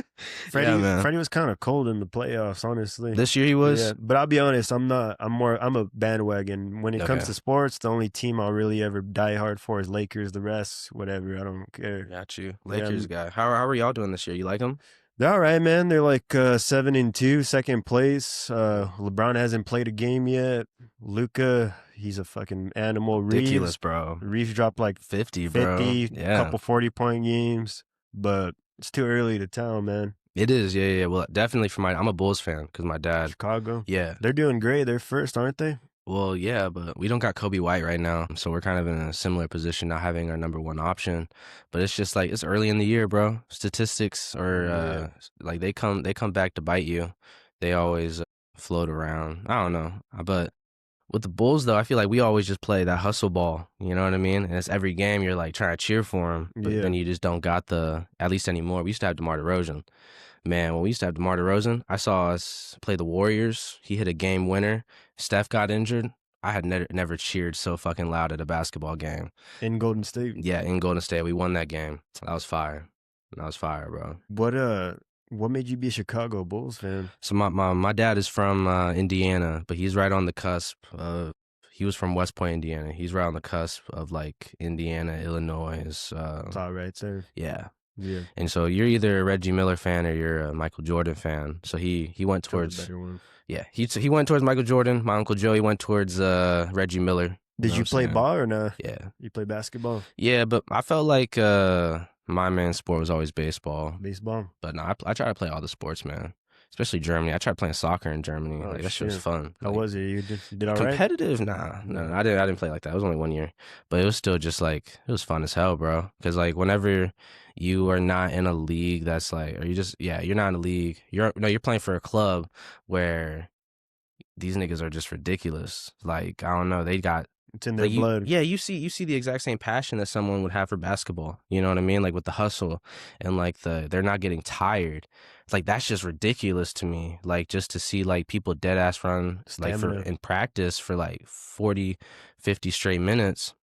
[SPEAKER 2] Yeah, man.
[SPEAKER 1] Freddie was kind of cold in the playoffs, honestly.
[SPEAKER 2] This year he was.
[SPEAKER 1] Yeah, but I'll be honest, I'm not. I'm a bandwagon. When it comes
[SPEAKER 2] Okay.
[SPEAKER 1] to sports, the only team I'll really ever die hard for is Lakers. The rest, whatever, I don't care.
[SPEAKER 2] Got you.
[SPEAKER 1] Yeah,
[SPEAKER 2] Lakers guy. How are y'all doing this year? You like them?
[SPEAKER 1] they're all right, man. They're like 7-2, second place. LeBron hasn't played a game yet. Luca, he's a fucking animal.
[SPEAKER 2] Ridiculous, bro.
[SPEAKER 1] Reeves dropped like
[SPEAKER 2] 50, bro.
[SPEAKER 1] 50,
[SPEAKER 2] Yeah.
[SPEAKER 1] couple 40-point games, but it's too early to tell, man.
[SPEAKER 2] It is, yeah. Well, definitely I'm a Bulls fan because my dad.
[SPEAKER 1] Chicago,
[SPEAKER 2] Yeah.
[SPEAKER 1] they're doing great. They're first, aren't they?
[SPEAKER 2] Well, yeah, but we don't got Kobe White right now, so we're kind of in a similar position, not having our number one option. But it's just like it's early in the year, bro. Statistics are like they come back to bite you. They always float around. I don't know, but with the Bulls though, I feel like we always just play that hustle ball. You know what I mean? And it's every game you're like trying to cheer for him, but
[SPEAKER 1] Yeah.
[SPEAKER 2] then you just don't got at least anymore. We used to have DeMar DeRozan. Man, when we used to have DeMar DeRozan, I saw us play the Warriors. He hit a game winner. Steph got injured. I had never cheered so fucking loud at a basketball game.
[SPEAKER 1] In Golden State.
[SPEAKER 2] Yeah, in Golden State, we won that game. That was fire. That was fire, bro.
[SPEAKER 1] What made you be a Chicago Bulls fan?
[SPEAKER 2] So my dad is from Indiana, but he's right on the cusp. He was from West Point, Indiana. He's right on the cusp of like Indiana, Illinois.
[SPEAKER 1] It's all right, sir.
[SPEAKER 2] Yeah.
[SPEAKER 1] Yeah.
[SPEAKER 2] And so you're either a Reggie Miller fan or you're a Michael Jordan fan. So he went towards
[SPEAKER 1] better one.
[SPEAKER 2] yeah, he went towards Michael Jordan. My Uncle Joey went towards Reggie Miller.
[SPEAKER 1] Did you play ball or not?
[SPEAKER 2] Yeah.
[SPEAKER 1] You play basketball?
[SPEAKER 2] Yeah, but I felt like my main sport was always baseball.
[SPEAKER 1] Baseball?
[SPEAKER 2] But no, I try to play all the sports, man. Especially Germany. I tried playing soccer in Germany.
[SPEAKER 1] Oh,
[SPEAKER 2] like that shit was
[SPEAKER 1] shit.
[SPEAKER 2] fun.
[SPEAKER 1] How
[SPEAKER 2] Like,
[SPEAKER 1] was it? You did all right?
[SPEAKER 2] competitive? Nah, no, I didn't play like that. It was only 1 year, but it was still just like it was fun as hell, bro. Because like whenever you are not in a league that's like, or you're not in a league. You're playing for a club where these niggas are just ridiculous. Like I don't know, they got
[SPEAKER 1] It's in their
[SPEAKER 2] like
[SPEAKER 1] blood.
[SPEAKER 2] you see the exact same passion that someone would have for basketball. You know what I mean? Like with the hustle and like they're not getting tired. It's like that's just ridiculous to me. Like just to see like people dead ass run like in practice for like 40, 50 straight minutes.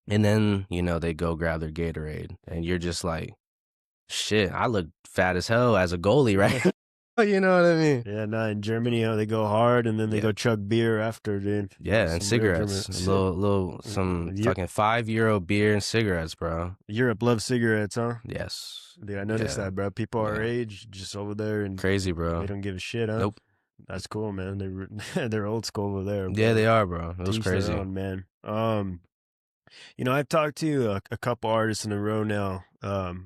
[SPEAKER 2] And then, they go grab their Gatorade and you're just like, shit, I look fat as hell as a goalie, right? You know what I mean?
[SPEAKER 1] Yeah, in Germany, they go hard and then they go chug beer after, dude.
[SPEAKER 2] Yeah, and cigarettes. Some fucking €5 beer and cigarettes, bro.
[SPEAKER 1] Europe loves cigarettes, huh?
[SPEAKER 2] Yes.
[SPEAKER 1] Yeah, I noticed that, bro. People our age just over there and
[SPEAKER 2] crazy, bro.
[SPEAKER 1] They don't give a shit, huh?
[SPEAKER 2] Nope.
[SPEAKER 1] That's cool, man. They're old school over there. Bro.
[SPEAKER 2] Yeah, they are, bro. It was crazy,
[SPEAKER 1] man. I've talked to a couple artists in a row now.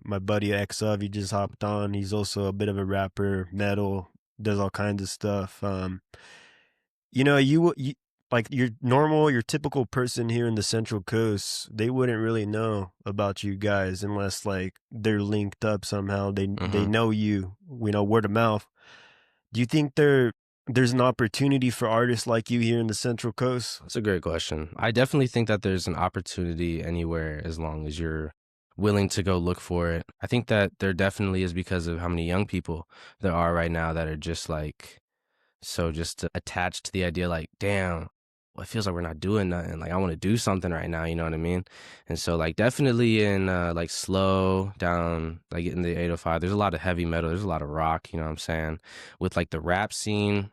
[SPEAKER 1] My buddy X-Of, he just hopped on. He's also a bit of a rapper, metal, does all kinds of stuff. You like your typical person here in the Central Coast, they wouldn't really know about you guys unless like they're linked up somehow. They know you, word of mouth. Do you think there's an opportunity for artists like you here in the Central Coast?
[SPEAKER 2] That's a great question. I definitely think that there's an opportunity anywhere as long as you're willing to go look for it. I think that there definitely is because of how many young people there are right now that are just like so just attached to the idea like, damn, it feels like we're not doing nothing. Like I want to do something right now, you know what I mean? And so like definitely in like slow down, like in the 805, there's a lot of heavy metal, there's a lot of rock, you know what I'm saying? With like the rap scene,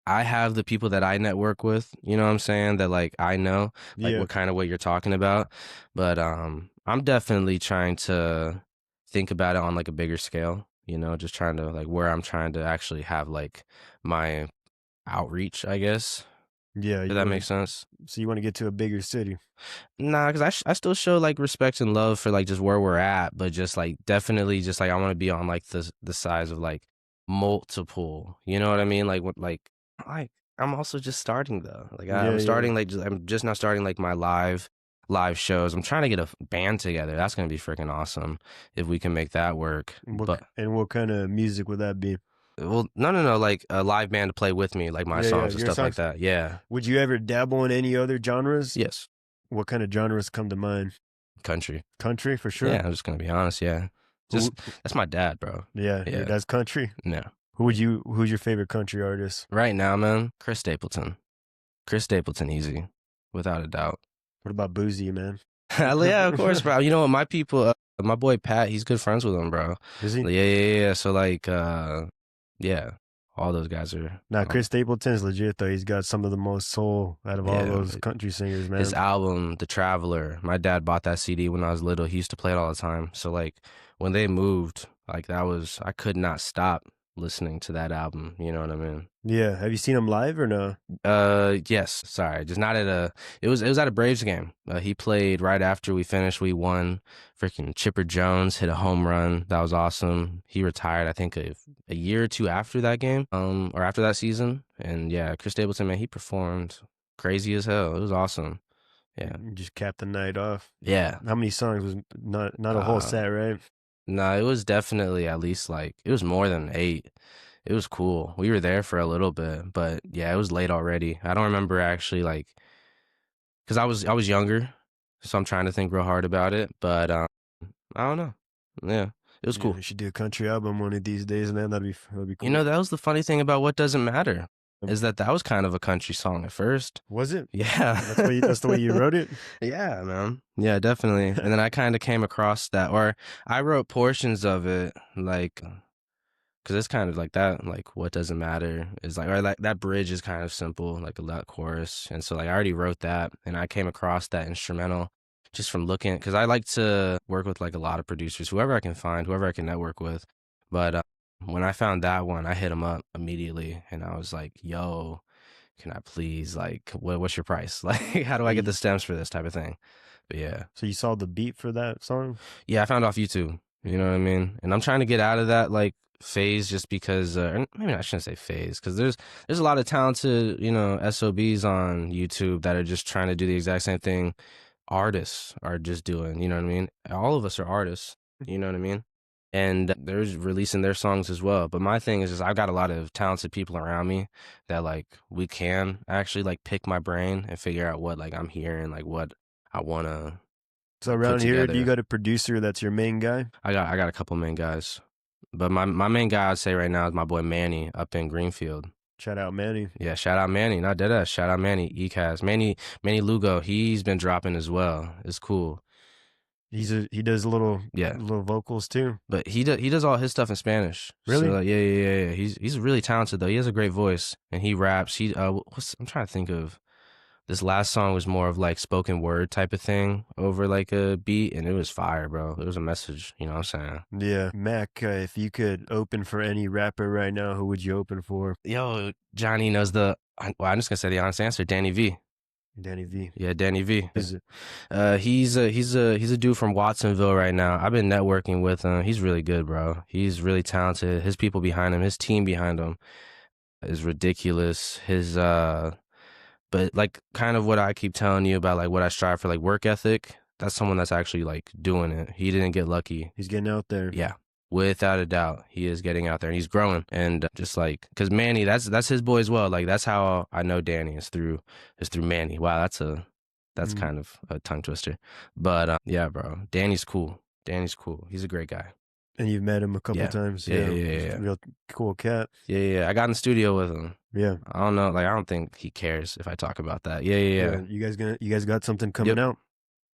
[SPEAKER 2] I have the people that I network with, you know what I'm saying, that like I know like
[SPEAKER 1] Yeah,
[SPEAKER 2] what kind of what you're talking about. But I'm definitely trying to think about it on like a bigger scale, you know, just trying to like where I'm trying to actually have like my outreach, I guess.
[SPEAKER 1] yeah.
[SPEAKER 2] If
[SPEAKER 1] You
[SPEAKER 2] that
[SPEAKER 1] want to,
[SPEAKER 2] makes sense.
[SPEAKER 1] so you want to get to a bigger city.
[SPEAKER 2] Nah, because I still show like respect and love for like just where we're at, but just like definitely just like I want to be on like the size of like multiple, you know what I mean? Like what like I'm also just starting though. Like
[SPEAKER 1] Yeah,
[SPEAKER 2] I'm
[SPEAKER 1] yeah.
[SPEAKER 2] starting like I'm just now starting like my live shows. I'm trying to get a band together. That's gonna be freaking awesome if we can make that work. But
[SPEAKER 1] And what kind of music would that be?
[SPEAKER 2] well, no, like a live band to play with me, like my
[SPEAKER 1] Yeah, yeah.
[SPEAKER 2] songs and
[SPEAKER 1] Your
[SPEAKER 2] stuff like
[SPEAKER 1] songs.
[SPEAKER 2] that. Yeah.
[SPEAKER 1] Would you ever dabble in any other genres?
[SPEAKER 2] Yes.
[SPEAKER 1] What kind of genres come to mind?
[SPEAKER 2] Country.
[SPEAKER 1] Country for
[SPEAKER 2] Yeah,
[SPEAKER 1] sure.
[SPEAKER 2] I'm just gonna be honest. Yeah. Just
[SPEAKER 1] Who?
[SPEAKER 2] that's my dad, bro.
[SPEAKER 1] Yeah, your
[SPEAKER 2] Yeah.
[SPEAKER 1] dad's country.
[SPEAKER 2] No.
[SPEAKER 1] Who's your favorite country artist?
[SPEAKER 2] Right now, man, Chris Stapleton. Chris Stapleton, easy, without a doubt.
[SPEAKER 1] What about Boozy, man?
[SPEAKER 2] Yeah, of course, bro. You know what? My people, my boy Pat, he's good friends with him, bro.
[SPEAKER 1] Is he?
[SPEAKER 2] Yeah. So like, yeah, all those guys are.
[SPEAKER 1] Nah, Chris Stapleton's legit though. He's got some of the most soul out of all
[SPEAKER 2] Yeah,
[SPEAKER 1] those country singers,
[SPEAKER 2] his
[SPEAKER 1] man.
[SPEAKER 2] album, The Traveler. My dad bought that CD when I was little. He used to play it all the time. So like, when they moved, like that was I could not stop listening to that album. You know what I mean?
[SPEAKER 1] Yeah. Have you seen him live or no?
[SPEAKER 2] Yes. Sorry, just not at a. It was at a Braves game. He played right after we finished. We won. Freaking Chipper Jones hit a home run. That was awesome. He retired, I think, a year or two after that game, or after that season. And yeah, Chris Stapleton, man, he performed crazy as hell. It was awesome. Yeah,
[SPEAKER 1] You just capped the night off.
[SPEAKER 2] yeah.
[SPEAKER 1] How many songs was not a whole
[SPEAKER 2] Uh,
[SPEAKER 1] set, right?
[SPEAKER 2] no, it was definitely at least like it was more than 8. It was cool. We were there for a little bit, but yeah, it was late already. I don't remember actually like because I was younger, so I'm trying to think real hard about it. But I don't know. Yeah, it was
[SPEAKER 1] Yeah,
[SPEAKER 2] cool.
[SPEAKER 1] you should do a country album one of these days, man. That'd be
[SPEAKER 2] You
[SPEAKER 1] cool.
[SPEAKER 2] know, that was the funny thing about What Doesn't Matter is that that was kind of a country song at first.
[SPEAKER 1] Was it?
[SPEAKER 2] Yeah,
[SPEAKER 1] That's the way you wrote it?
[SPEAKER 2] yeah, man. Yeah, definitely. And then I kind of came across that, or I wrote portions of it, like because it's kind of like that, like What Doesn't Matter is like, or like that bridge is kind of simple, like a lot chorus. And so like I already wrote that and I came across that instrumental just from looking, because I like to work with like a lot of producers, whoever I can find, whoever I can network with. But when I found that one, I hit him up immediately and I was like, yo, can I please, like, what's your price? Like, how do I get
[SPEAKER 1] Hey,
[SPEAKER 2] the stems for this type of thing? But yeah.
[SPEAKER 1] so you saw the beat for that song?
[SPEAKER 2] Yeah, I found off YouTube. You know what I mean? And I'm trying to get out of that like phase just because, or maybe I shouldn't say phase, because there's a lot of talented, you know, SOBs on YouTube that are just trying to do the exact same thing artists are just doing. You know what I mean? All of us are artists. You know what I mean? And they're releasing their songs as well. But my thing is just I've got a lot of talented people around me that like we can actually like pick my brain and figure out what like I'm hearing, like what I want to
[SPEAKER 1] So
[SPEAKER 2] put
[SPEAKER 1] around here, do you
[SPEAKER 2] together.
[SPEAKER 1] got a producer that's your main guy?
[SPEAKER 2] I got a couple main guys, but my main guy I'd say right now is my boy Manny up in Greenfield.
[SPEAKER 1] Shout out Manny.
[SPEAKER 2] Yeah, shout out Manny, not dead ass. Shout out Manny, ECAS, Manny Lugo. He's been dropping as well. It's cool.
[SPEAKER 1] He does
[SPEAKER 2] Yeah,
[SPEAKER 1] little vocals too.
[SPEAKER 2] but he does all his stuff in Spanish. So
[SPEAKER 1] Really?
[SPEAKER 2] like, yeah. He's really talented though. He has a great voice and he raps. I'm trying to think of. This last song was more of like spoken word type of thing over like a beat, and it was fire, bro. It was a message, you know what I'm saying?
[SPEAKER 1] Yeah, Mac. If you could open for any rapper right now, who would you open for?
[SPEAKER 2] Yo, Johnny knows well, I'm just gonna say the honest answer, Danny V.
[SPEAKER 1] Danny V.
[SPEAKER 2] Yeah, Danny V.
[SPEAKER 1] Is it?
[SPEAKER 2] He's a dude from Watsonville right now. I've been networking with him. He's really good, bro. He's really talented. His people behind him, his team behind him is ridiculous. But like kind of what I keep telling you about like what I strive for, like work ethic, that's someone that's actually like doing it. He didn't get lucky.
[SPEAKER 1] He's getting out there.
[SPEAKER 2] Yeah. Without a doubt, he is getting out there and he's growing. And just like, cause Manny, that's his boy as well. Like that's how I know Danny is through Manny. Wow, that's
[SPEAKER 1] Mm.
[SPEAKER 2] kind of a tongue twister. But yeah, bro, Danny's cool. Danny's cool. He's a great guy.
[SPEAKER 1] And you've met him a couple
[SPEAKER 2] Yeah.
[SPEAKER 1] times.
[SPEAKER 2] Yeah, yeah,
[SPEAKER 1] Yeah,
[SPEAKER 2] yeah,
[SPEAKER 1] he's a
[SPEAKER 2] yeah.
[SPEAKER 1] real cool cat.
[SPEAKER 2] Yeah, yeah, yeah. I got in the studio with him.
[SPEAKER 1] Yeah,
[SPEAKER 2] I don't know, like I don't think he cares if I talk about that. Yeah, yeah,
[SPEAKER 1] yeah.
[SPEAKER 2] yeah.
[SPEAKER 1] You guys got something coming
[SPEAKER 2] Yep.
[SPEAKER 1] out.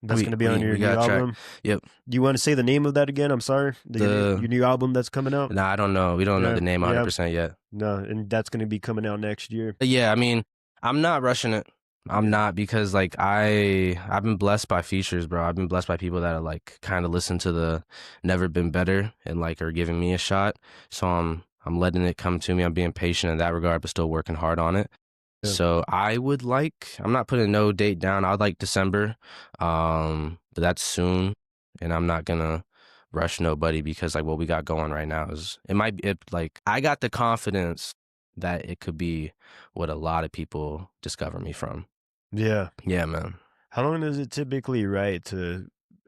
[SPEAKER 1] That's
[SPEAKER 2] We
[SPEAKER 1] gonna be on
[SPEAKER 2] we
[SPEAKER 1] your
[SPEAKER 2] we
[SPEAKER 1] new
[SPEAKER 2] got a track.
[SPEAKER 1] album.
[SPEAKER 2] Yep.
[SPEAKER 1] Do you want to say the name of that again? I'm sorry. Your
[SPEAKER 2] The
[SPEAKER 1] new album that's coming out.
[SPEAKER 2] Nah, I don't know. We don't know
[SPEAKER 1] Yeah,
[SPEAKER 2] the name
[SPEAKER 1] yeah.
[SPEAKER 2] 100% yet.
[SPEAKER 1] No, and that's gonna be coming out next year.
[SPEAKER 2] But yeah, I mean, I'm not rushing it. I'm
[SPEAKER 1] Yeah,
[SPEAKER 2] not because like I've been blessed by features, bro. I've been blessed by people that are like kind of listen to the Never Been Better and like are giving me a shot. So I'm letting it come to me. I'm being patient in that regard, but still working hard on it.
[SPEAKER 1] yeah,
[SPEAKER 2] So I'm not putting no date down. I'd like December. But that's soon. And I'm not gonna rush nobody because like what we got going right now is it might be like I got the confidence that it could be what a lot of people discover me from.
[SPEAKER 1] yeah.
[SPEAKER 2] Yeah, man.
[SPEAKER 1] How long does it typically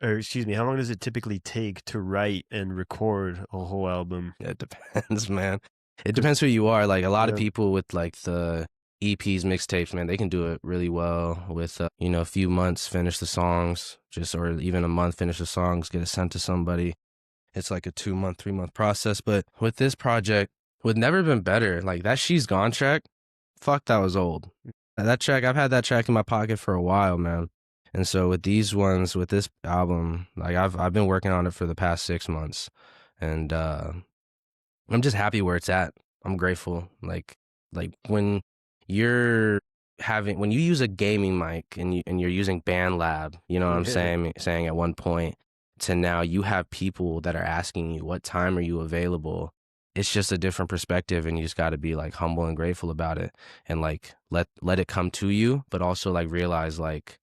[SPEAKER 1] or excuse me, how long does it typically take to write and record a whole album?
[SPEAKER 2] It depends, man. It
[SPEAKER 1] Because
[SPEAKER 2] depends who you are. Like a lot of
[SPEAKER 1] yeah,
[SPEAKER 2] people with like the EPs, mixtapes, man, they can do it really well with a few months finish the songs, just or even a month finish the songs, get it sent to somebody. It's like a 2 month, 3 month process. But with this project, with Never Been Better, like that She's Gone track, fuck, that was old. That track, I've had that track in my pocket for a while, man. And so with these ones, with this album, like I've been working on it for the past 6 months, and I'm just happy where it's at. I'm grateful. Like when you use a gaming mic and you're using BandLab, you know what I'm
[SPEAKER 1] yeah.
[SPEAKER 2] saying at one point to now you have people that are asking you what time are you available. It's just a different perspective and you just got to be like humble and grateful about it and like let it come to you, but also like realize like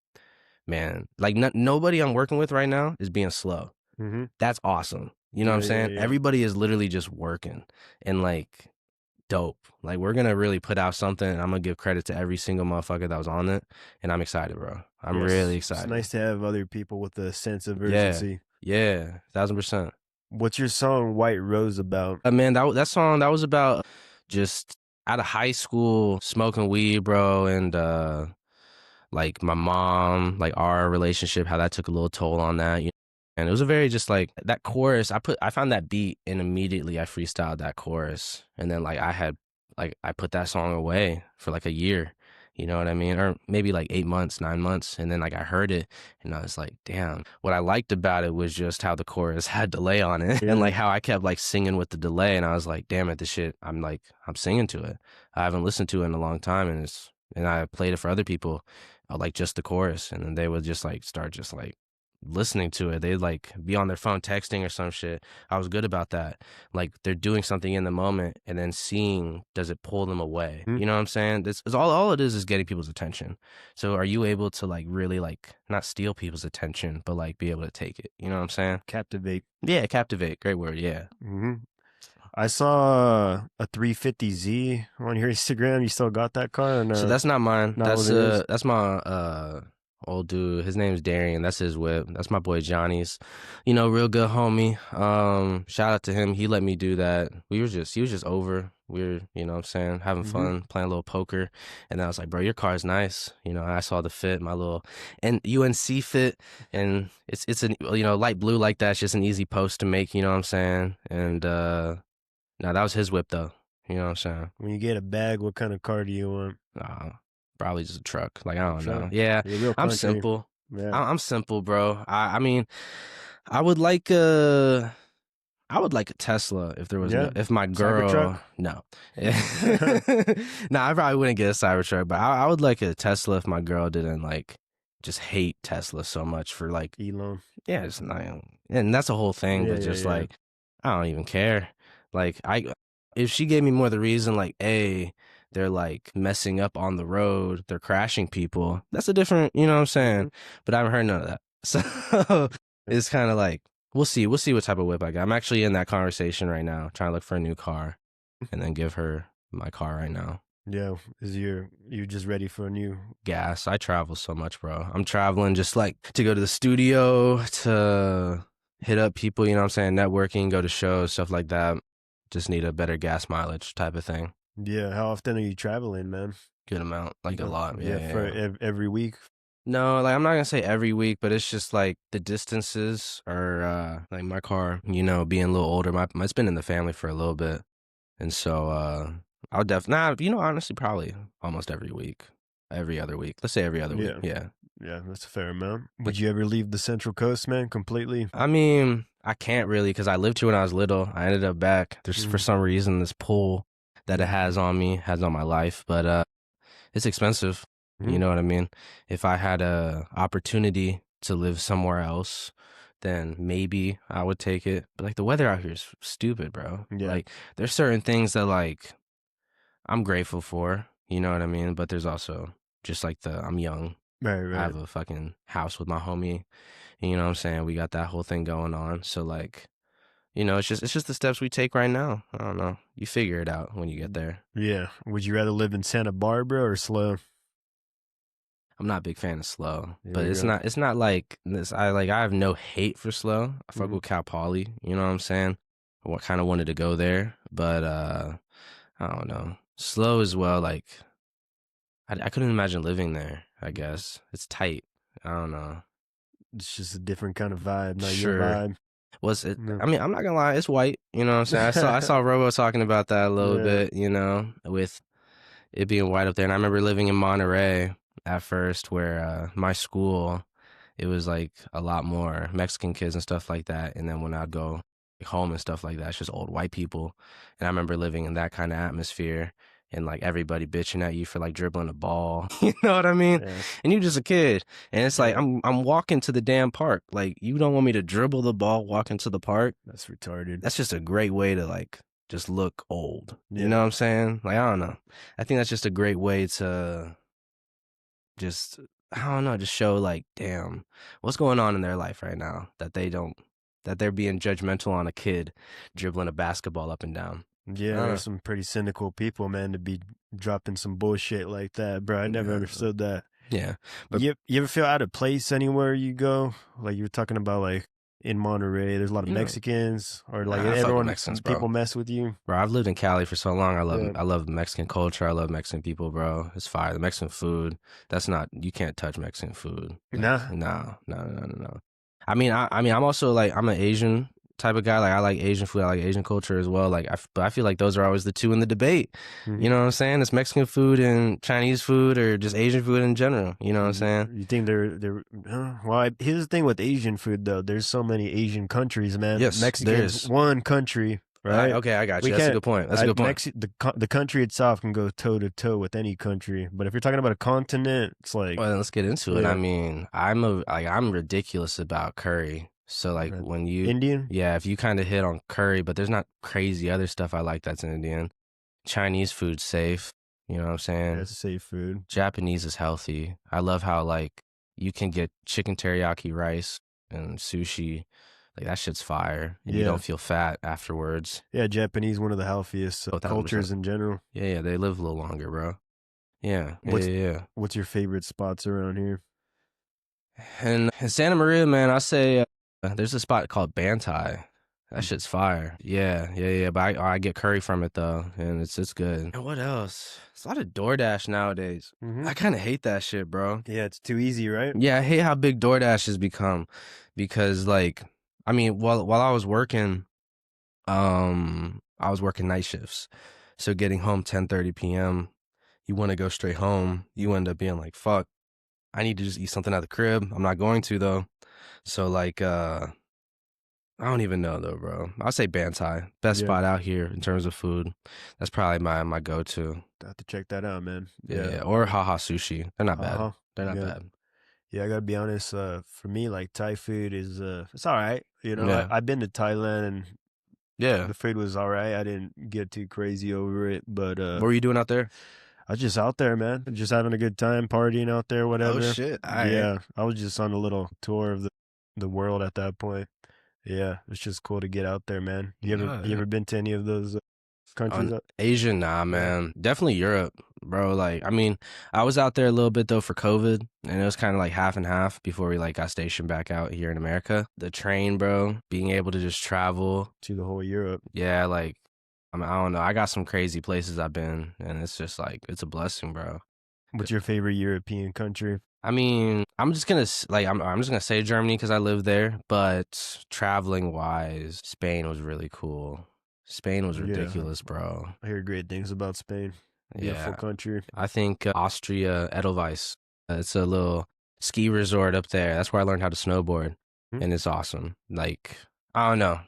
[SPEAKER 2] man, like nobody I'm working with right now is being slow.
[SPEAKER 1] Mm-hmm.
[SPEAKER 2] That's awesome. You know what
[SPEAKER 1] Yeah,
[SPEAKER 2] I'm
[SPEAKER 1] yeah,
[SPEAKER 2] saying?
[SPEAKER 1] yeah.
[SPEAKER 2] Everybody is literally just working and like dope. Like we're gonna really put out something and I'm gonna give credit to every single motherfucker that was on it. And I'm excited, bro. I'm really
[SPEAKER 1] Yes, it's
[SPEAKER 2] excited.
[SPEAKER 1] nice to have other people with a sense of
[SPEAKER 2] Yeah.
[SPEAKER 1] urgency.
[SPEAKER 2] Yeah. 1000%.
[SPEAKER 1] What's your song "White Rose" about?
[SPEAKER 2] Man, that song that was about just out of high school smoking weed, bro, and like my mom, like our relationship, how that took a little toll on that. And it was a very just like that chorus. I found that beat and immediately I freestyled that chorus. And then I put that song away for like a year. You know what I mean? Or maybe like 8 months, 9 months. And then like I heard it and I was like, damn. What I liked about it was just how the chorus had delay on it and
[SPEAKER 1] Yeah.
[SPEAKER 2] like how I kept like singing with the delay. And I was like, damn it, this shit, I'm singing to it. I haven't listened to it in a long time and I played it for other people, like just the chorus. And then they would just like start just like listening to it. They'd like be on their phone texting or some shit. I was good about that. Like they're doing something in the moment and then seeing does it pull them away.
[SPEAKER 1] Mhm.
[SPEAKER 2] You know what I'm saying? This is all it is getting people's attention. So are you able to like really like not steal people's attention, but like be able to take it? You know what I'm saying?
[SPEAKER 1] Captivate.
[SPEAKER 2] Yeah, captivate. Great word. Yeah.
[SPEAKER 1] Hmm. I saw a 350Z on your Instagram. You still got that car or
[SPEAKER 2] So
[SPEAKER 1] no?
[SPEAKER 2] that's not mine.
[SPEAKER 1] Not what it is.
[SPEAKER 2] That's my old dude. His name's Darian. That's his whip. That's my boy Johnny's. Real good homie. Shout out to him. He let me do that. He was just over. We were, what I'm saying, having
[SPEAKER 1] Hmm.
[SPEAKER 2] fun, playing a little poker. And I was like, bro, your car's nice. I saw the fit, my little and UNC fit. And it's an light blue like that. It's just an easy post to make, you know what I'm saying? And now that was his whip though. You know what I'm saying?
[SPEAKER 1] When you get a bag, what kind of car do you want?
[SPEAKER 2] Uh, Probably just a truck. Like, I
[SPEAKER 1] A
[SPEAKER 2] don't
[SPEAKER 1] truck.
[SPEAKER 2] know. Yeah,
[SPEAKER 1] You're real
[SPEAKER 2] I'm
[SPEAKER 1] country.
[SPEAKER 2] simple.
[SPEAKER 1] Yeah.
[SPEAKER 2] I'm simple, bro. I mean, I would like a Tesla if there was no,
[SPEAKER 1] Yeah.
[SPEAKER 2] if my
[SPEAKER 1] Cybertruck.
[SPEAKER 2] girl, no. Nah, I probably wouldn't get a Cybertruck, but I would like a Tesla if my girl didn't like just hate Tesla so much for like,
[SPEAKER 1] Elon.
[SPEAKER 2] yeah, it's not, and that's a whole thing,
[SPEAKER 1] Yeah,
[SPEAKER 2] but
[SPEAKER 1] yeah,
[SPEAKER 2] just
[SPEAKER 1] yeah.
[SPEAKER 2] like, I don't even care. Like, if she gave me more the reason, like, they're like messing up on the road, they're crashing people, that's a different, you know what I'm saying?
[SPEAKER 1] Hmm.
[SPEAKER 2] But I haven't heard none of that. So it's kind of like, we'll see what type of whip I got. I'm actually in that conversation right now, trying to look for a new car and then give her my car right now.
[SPEAKER 1] Yeah. You're just ready for a new.
[SPEAKER 2] Gas. I travel so much, bro. I'm traveling just like to go to the studio, to hit up people, you know what I'm saying, networking, go to shows, stuff like that. Just need a better gas mileage type of thing.
[SPEAKER 1] Yeah. How often are you traveling, man?
[SPEAKER 2] Good amount, like a lot. Yeah,
[SPEAKER 1] Yeah.
[SPEAKER 2] yeah,
[SPEAKER 1] For
[SPEAKER 2] yeah.
[SPEAKER 1] every week.
[SPEAKER 2] No, like I'm not gonna say every week, but it's just like the distances are like my car, being a little older, it's been in the family for a little bit. And so I'll definitely honestly probably almost every week. Every other week. Let's say every other week.
[SPEAKER 1] Yeah.
[SPEAKER 2] Yeah.
[SPEAKER 1] Yeah, that's a fair amount.
[SPEAKER 2] But
[SPEAKER 1] Would you ever leave the Central Coast, man, completely?
[SPEAKER 2] I mean, I can't really because I lived here when I was little. I ended up back. There's for
[SPEAKER 1] Mm,
[SPEAKER 2] some reason this pull that it
[SPEAKER 1] mhm,
[SPEAKER 2] has on me, has on my life, but it's expensive. You
[SPEAKER 1] mhm.
[SPEAKER 2] know what I mean? If I had a opportunity to live somewhere else, then maybe I would take it. But like the weather out here is stupid, bro.
[SPEAKER 1] Yeah.
[SPEAKER 2] Like there's certain things that like I'm grateful for, you know what I mean? But there's also just like I'm young.
[SPEAKER 1] Right,
[SPEAKER 2] I
[SPEAKER 1] right.
[SPEAKER 2] have a fucking house with my homie. You know what I'm saying? We got that whole thing going on. So like, it's just the steps we take right now. I don't know. You figure it out when you get there.
[SPEAKER 1] Yeah. Would you rather live in Santa Barbara or Slow?
[SPEAKER 2] I'm not a big fan of slow,
[SPEAKER 1] There
[SPEAKER 2] but
[SPEAKER 1] you go.
[SPEAKER 2] it's not like this. I have no hate for slow. I fuck
[SPEAKER 1] Mhm.
[SPEAKER 2] with Cal Poly, you know what I'm saying? What kind of wanted to go there, but I don't know. Slow as well, like I couldn't imagine living there, I guess. It's tight. I don't know.
[SPEAKER 1] It's just a different kind of vibe, not your
[SPEAKER 2] Sure.
[SPEAKER 1] vibe.
[SPEAKER 2] Was it
[SPEAKER 1] No.
[SPEAKER 2] I mean, I'm not gonna lie, it's white, you know what I'm saying? I saw Robo talking about that a little
[SPEAKER 1] Yeah.
[SPEAKER 2] bit, with it being white up there. And I remember living in Monterey at first where my school, it was like a lot more Mexican kids and stuff like that. And then when I'd go home and stuff like that, it's just old white people. And I remember living in that kind of atmosphere and like everybody bitching at you for like dribbling a ball. You know what I mean?
[SPEAKER 1] Yeah.
[SPEAKER 2] And you just a kid. And it's like
[SPEAKER 1] Yeah.
[SPEAKER 2] I'm walking to the damn park. Like you don't want me to dribble the ball walking to the park.
[SPEAKER 1] That's retarded.
[SPEAKER 2] That's just a great way to like just look old. You know
[SPEAKER 1] Yeah.
[SPEAKER 2] what I'm saying? Like I don't know. I think that's just a great way to just I don't know, just show like, damn, what's going on in their life right now that they're being judgmental on a kid dribbling a basketball up and down. I
[SPEAKER 1] Yeah,
[SPEAKER 2] don't
[SPEAKER 1] there's
[SPEAKER 2] know.
[SPEAKER 1] some pretty cynical people, man, to be dropping some bullshit like that, bro. I never understood that.
[SPEAKER 2] Yeah. But
[SPEAKER 1] You ever feel out of place anywhere you go? Like you were talking about, like in Monterey, there's a lot of
[SPEAKER 2] you know,
[SPEAKER 1] Mexicans, or like
[SPEAKER 2] I fuck with
[SPEAKER 1] everyone,
[SPEAKER 2] Mexicans, bro.
[SPEAKER 1] people mess with you.
[SPEAKER 2] Bro, I've lived in Cali for so long.
[SPEAKER 1] Yeah.
[SPEAKER 2] I love Mexican culture. I love Mexican people, bro. It's fire. The Mexican food, that's not you can't touch Mexican food. Like,
[SPEAKER 1] Nah.
[SPEAKER 2] no, no, no, no, no. I mean, I'm also like I'm an Asian type of guy. Like I like Asian food. I like Asian culture as well. Like but I feel like those are always the two in the debate.
[SPEAKER 1] Mhm.
[SPEAKER 2] You know what I'm saying? It's Mexican food and Chinese food, or just Asian food in general. You know what I'm saying?
[SPEAKER 1] You think they're well? Here's the thing with Asian food, though. There's so many Asian countries, man.
[SPEAKER 2] Yes, there
[SPEAKER 1] Mexican's
[SPEAKER 2] is.
[SPEAKER 1] one country, right?
[SPEAKER 2] Okay, I got
[SPEAKER 1] We
[SPEAKER 2] you. That's a
[SPEAKER 1] can't.
[SPEAKER 2] good point. That's a good point.
[SPEAKER 1] The country itself can go toe to toe with any country, but if you're talking about a continent, it's like,
[SPEAKER 2] Well, then let's get into it. I
[SPEAKER 1] yeah,
[SPEAKER 2] mean, I'm ridiculous about curry. So like
[SPEAKER 1] uh,
[SPEAKER 2] when you
[SPEAKER 1] Indian.
[SPEAKER 2] yeah, if you kind of hit on curry, but there's not crazy other stuff I like that's Indian. Chinese food's safe, you know what I'm
[SPEAKER 1] Yeah,
[SPEAKER 2] saying?
[SPEAKER 1] it's safe food.
[SPEAKER 2] Japanese is healthy. I love how like you can get chicken teriyaki rice and sushi. Like that shit's fire and you
[SPEAKER 1] Yeah,
[SPEAKER 2] don't feel fat afterwards.
[SPEAKER 1] yeah. Japanese, one of the healthiest
[SPEAKER 2] Oh, 1000%.
[SPEAKER 1] cultures in general.
[SPEAKER 2] Yeah, yeah, they live a little longer, bro. Yeah, yeah,
[SPEAKER 1] What's
[SPEAKER 2] yeah, yeah.
[SPEAKER 1] what's your favorite spots around here?
[SPEAKER 2] And in Santa Maria, man, I say there's a spot called Bantai. That shit's fire. Yeah, yeah, yeah. But I get curry from it though, and it's good. And what else? It's a lot of DoorDash nowadays.
[SPEAKER 1] Mm-hmm.
[SPEAKER 2] I kind of hate that shit, bro.
[SPEAKER 1] Yeah, it's too easy, right?
[SPEAKER 2] Yeah, I hate how big DoorDash has become, because like, I mean, while I was working, I was working night shifts, so getting home 10:30 p.m. You want to go straight home. You end up being like, fuck. I need to just eat something at the crib. I'm not going to though. So like I don't even know though, bro. I'll say Bantai. Best
[SPEAKER 1] Yeah,
[SPEAKER 2] spot out here in terms of food. That's probably my go-to.
[SPEAKER 1] I have to check that out, man.
[SPEAKER 2] Yeah,
[SPEAKER 1] Yeah,
[SPEAKER 2] yeah. Or Haha Sushi. They're not bad.
[SPEAKER 1] uh-huh.
[SPEAKER 2] They're not
[SPEAKER 1] Yeah.
[SPEAKER 2] bad.
[SPEAKER 1] Yeah, I gotta be honest, for me, like Thai food is it's all right. You know,
[SPEAKER 2] Yeah.
[SPEAKER 1] I've been to Thailand and
[SPEAKER 2] Yeah.
[SPEAKER 1] the food was all right. I didn't get too crazy over it, but
[SPEAKER 2] What were you doing out there?
[SPEAKER 1] I was just out there, man. Just having a good time, partying out there,
[SPEAKER 2] Oh
[SPEAKER 1] whatever.
[SPEAKER 2] shit. All right.
[SPEAKER 1] Yeah, I was just on a little tour of the world at that point. Yeah, it's just cool to get out there, man.
[SPEAKER 2] Yeah,
[SPEAKER 1] You
[SPEAKER 2] yeah.
[SPEAKER 1] ever been to any of those countries?
[SPEAKER 2] On Asia, nah,
[SPEAKER 1] Yeah.
[SPEAKER 2] man. Definitely Europe, bro. Like, I mean, I was out there a little bit though for COVID, and it was kind of like half and half before we like got stationed back out here in America. The train, bro, being able to just travel.
[SPEAKER 1] To the whole Europe.
[SPEAKER 2] Yeah, like, I mean, I don't know. I got some crazy places I've been, and it's just like it's a blessing, bro.
[SPEAKER 1] What's your favorite European country?
[SPEAKER 2] I mean, I'm just gonna like I'm just gonna say Germany because I live there. But traveling wise, Spain was really cool. Spain was
[SPEAKER 1] Yeah,
[SPEAKER 2] ridiculous, bro.
[SPEAKER 1] I hear great things about Spain. Beautiful
[SPEAKER 2] Yeah,
[SPEAKER 1] country.
[SPEAKER 2] I think Austria, Edelweiss. It's a little ski resort up there. That's where I learned how to snowboard,
[SPEAKER 1] Hmm?
[SPEAKER 2] and it's awesome. Like I don't know.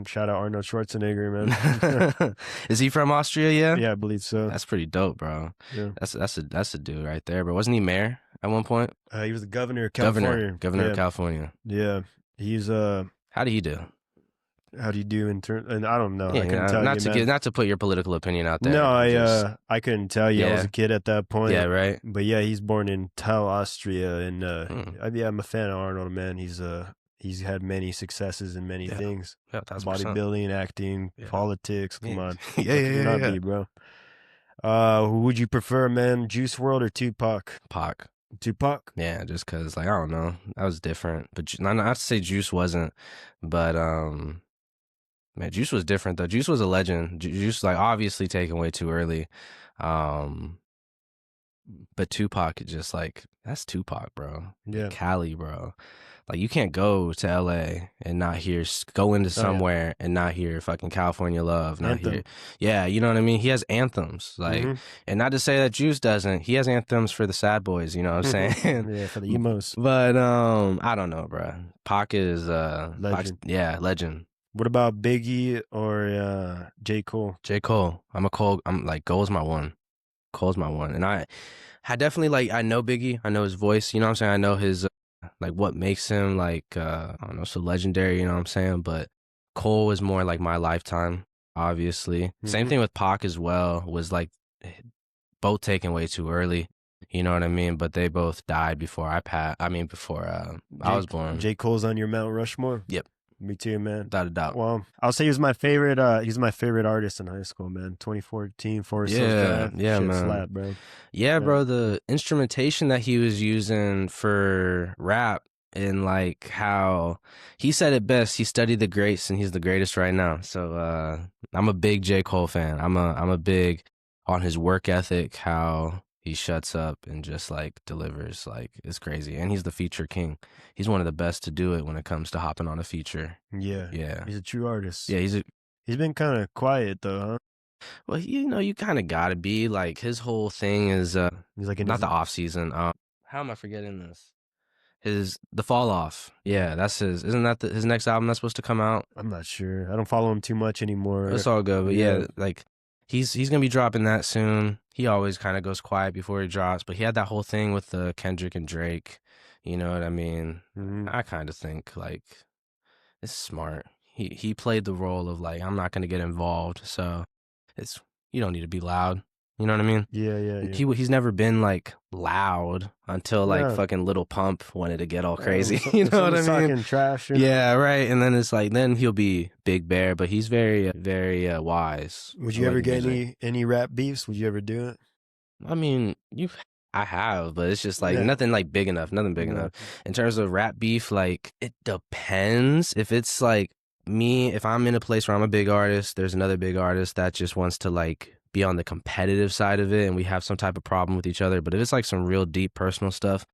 [SPEAKER 1] Shout out Arnold Schwarzenegger, man.
[SPEAKER 2] Is he from Austria? Yeah,
[SPEAKER 1] Yeah, I believe so.
[SPEAKER 2] that's pretty dope, bro.
[SPEAKER 1] Yeah.
[SPEAKER 2] That's a dude right there. But wasn't he mayor at one point?
[SPEAKER 1] He was the governor of
[SPEAKER 2] Governor,
[SPEAKER 1] California.
[SPEAKER 2] governor of
[SPEAKER 1] Yeah,
[SPEAKER 2] California.
[SPEAKER 1] yeah. He's
[SPEAKER 2] How do you do?
[SPEAKER 1] how do you do in turn? And I don't know. I
[SPEAKER 2] Yeah,
[SPEAKER 1] couldn't tell
[SPEAKER 2] not
[SPEAKER 1] you,
[SPEAKER 2] to get
[SPEAKER 1] man.
[SPEAKER 2] not to put your political opinion out
[SPEAKER 1] No,
[SPEAKER 2] there. Just
[SPEAKER 1] I couldn't tell you. I was
[SPEAKER 2] yeah,
[SPEAKER 1] a kid at that
[SPEAKER 2] yeah,
[SPEAKER 1] point.
[SPEAKER 2] right.
[SPEAKER 1] But yeah, he's born in Tell, Austria, and
[SPEAKER 2] Hmm.
[SPEAKER 1] yeah, I'm a fan of Arnold, man. He's had many successes in many
[SPEAKER 2] Yeah,
[SPEAKER 1] things.
[SPEAKER 2] yeah, 1,000%.
[SPEAKER 1] Bodybuilding, acting,
[SPEAKER 2] Yeah,
[SPEAKER 1] politics.
[SPEAKER 2] yeah,
[SPEAKER 1] Come on.
[SPEAKER 2] yeah,
[SPEAKER 1] What could you
[SPEAKER 2] yeah,
[SPEAKER 1] not
[SPEAKER 2] yeah.
[SPEAKER 1] be, bro? Who would you prefer, man? Juice World or Tupac?
[SPEAKER 2] Pac.
[SPEAKER 1] Tupac?
[SPEAKER 2] Yeah, just cause like I don't know, that was different. But not to say Juice wasn't, but man, Juice was different though. Juice was a legend. Juice like obviously taken way too early. Um, but Tupac is just like that's Tupac, bro. Like
[SPEAKER 1] Yeah.
[SPEAKER 2] Cali, bro. Like you can't go to LA and not hear go into
[SPEAKER 1] Oh yeah.
[SPEAKER 2] somewhere and not hear fucking California Love, not hear
[SPEAKER 1] Anthem.
[SPEAKER 2] yeah, you know what I mean? He has anthems. Like
[SPEAKER 1] Mm-hmm.
[SPEAKER 2] and not to say that Juice doesn't. He has anthems for the sad boys, you know what I'm saying?
[SPEAKER 1] Yeah, for the emos.
[SPEAKER 2] But I don't know, bro. Pac is Pac's,
[SPEAKER 1] Legend.
[SPEAKER 2] yeah, legend.
[SPEAKER 1] What about Biggie or J. Cole?
[SPEAKER 2] J. Cole. I'm a Cole. I'm like Cole's my one. Cole's my one. And I definitely like I know Biggie. I know his voice, you know what I'm saying? I know his like what makes him like I don't know, so legendary, you know what I'm saying? But Cole is more like my lifetime, obviously. Same
[SPEAKER 1] Mm-hmm.
[SPEAKER 2] thing with Pac as well, was like both taken way too early. You know what I mean? But they both died before before I
[SPEAKER 1] J.
[SPEAKER 2] was born.
[SPEAKER 1] J. Cole's on your Mount Rushmore?
[SPEAKER 2] Yep,
[SPEAKER 1] Me too, man.
[SPEAKER 2] without a doubt.
[SPEAKER 1] Well, I'll say he's my favorite artist in high school, man. 2014, Forest Hills
[SPEAKER 2] Yeah,
[SPEAKER 1] Drive.
[SPEAKER 2] yeah,
[SPEAKER 1] Shit
[SPEAKER 2] man.
[SPEAKER 1] slap, bro.
[SPEAKER 2] Yeah,
[SPEAKER 1] Yeah.
[SPEAKER 2] bro, the instrumentation that he was using for rap and like how he said it best, he studied the greats and he's the greatest right now. So I'm a big J. Cole fan. I'm a big on his work ethic, how he shuts up and just like delivers. Like it's crazy. And he's the feature king. He's one of the best to do it when it comes to hopping on a feature.
[SPEAKER 1] Yeah.
[SPEAKER 2] Yeah.
[SPEAKER 1] He's a true artist.
[SPEAKER 2] Yeah,
[SPEAKER 1] He's been kind of quiet though, huh?
[SPEAKER 2] well, you know, you kind of gotta be like his whole thing is
[SPEAKER 1] He's like in
[SPEAKER 2] not
[SPEAKER 1] his
[SPEAKER 2] the off season. How am I forgetting this? His the fall off. Yeah, that's his. Isn't that his next album that's supposed to come out?
[SPEAKER 1] I'm not sure. I don't follow him too much
[SPEAKER 2] It's
[SPEAKER 1] anymore.
[SPEAKER 2] all good, but
[SPEAKER 1] Yeah.
[SPEAKER 2] yeah, like he's gonna be dropping that soon. He always kind of goes quiet before he drops, but he had that whole thing with the Kendrick and Drake. You know what I mean?
[SPEAKER 1] Hmm.
[SPEAKER 2] I kind of think like it's smart. He played the role of like I'm not gonna get involved, so it's you don't need to be loud. You know what I mean?
[SPEAKER 1] Yeah, yeah, yeah.
[SPEAKER 2] He's never been like loud until like
[SPEAKER 1] Yeah.
[SPEAKER 2] fucking Little Pump wanted to get all crazy. You
[SPEAKER 1] When
[SPEAKER 2] know what I
[SPEAKER 1] someone's
[SPEAKER 2] mean?
[SPEAKER 1] talking trash,
[SPEAKER 2] Yeah, right. And then it's like then he'll be Big Bear, but he's very very wise.
[SPEAKER 1] Would
[SPEAKER 2] I
[SPEAKER 1] you
[SPEAKER 2] like
[SPEAKER 1] ever
[SPEAKER 2] the
[SPEAKER 1] get
[SPEAKER 2] music.
[SPEAKER 1] any rap beefs? Would you ever do it?
[SPEAKER 2] I mean, I have, but it's just like
[SPEAKER 1] Yeah.
[SPEAKER 2] nothing like big enough, nothing big
[SPEAKER 1] No.
[SPEAKER 2] enough. In terms of rap beef, like it depends. If it's like me, if I'm in a place where I'm a big artist, there's another big artist that just wants to like be on the competitive side of it and we have some type of problem with each other. But if it's like some real deep personal stuff,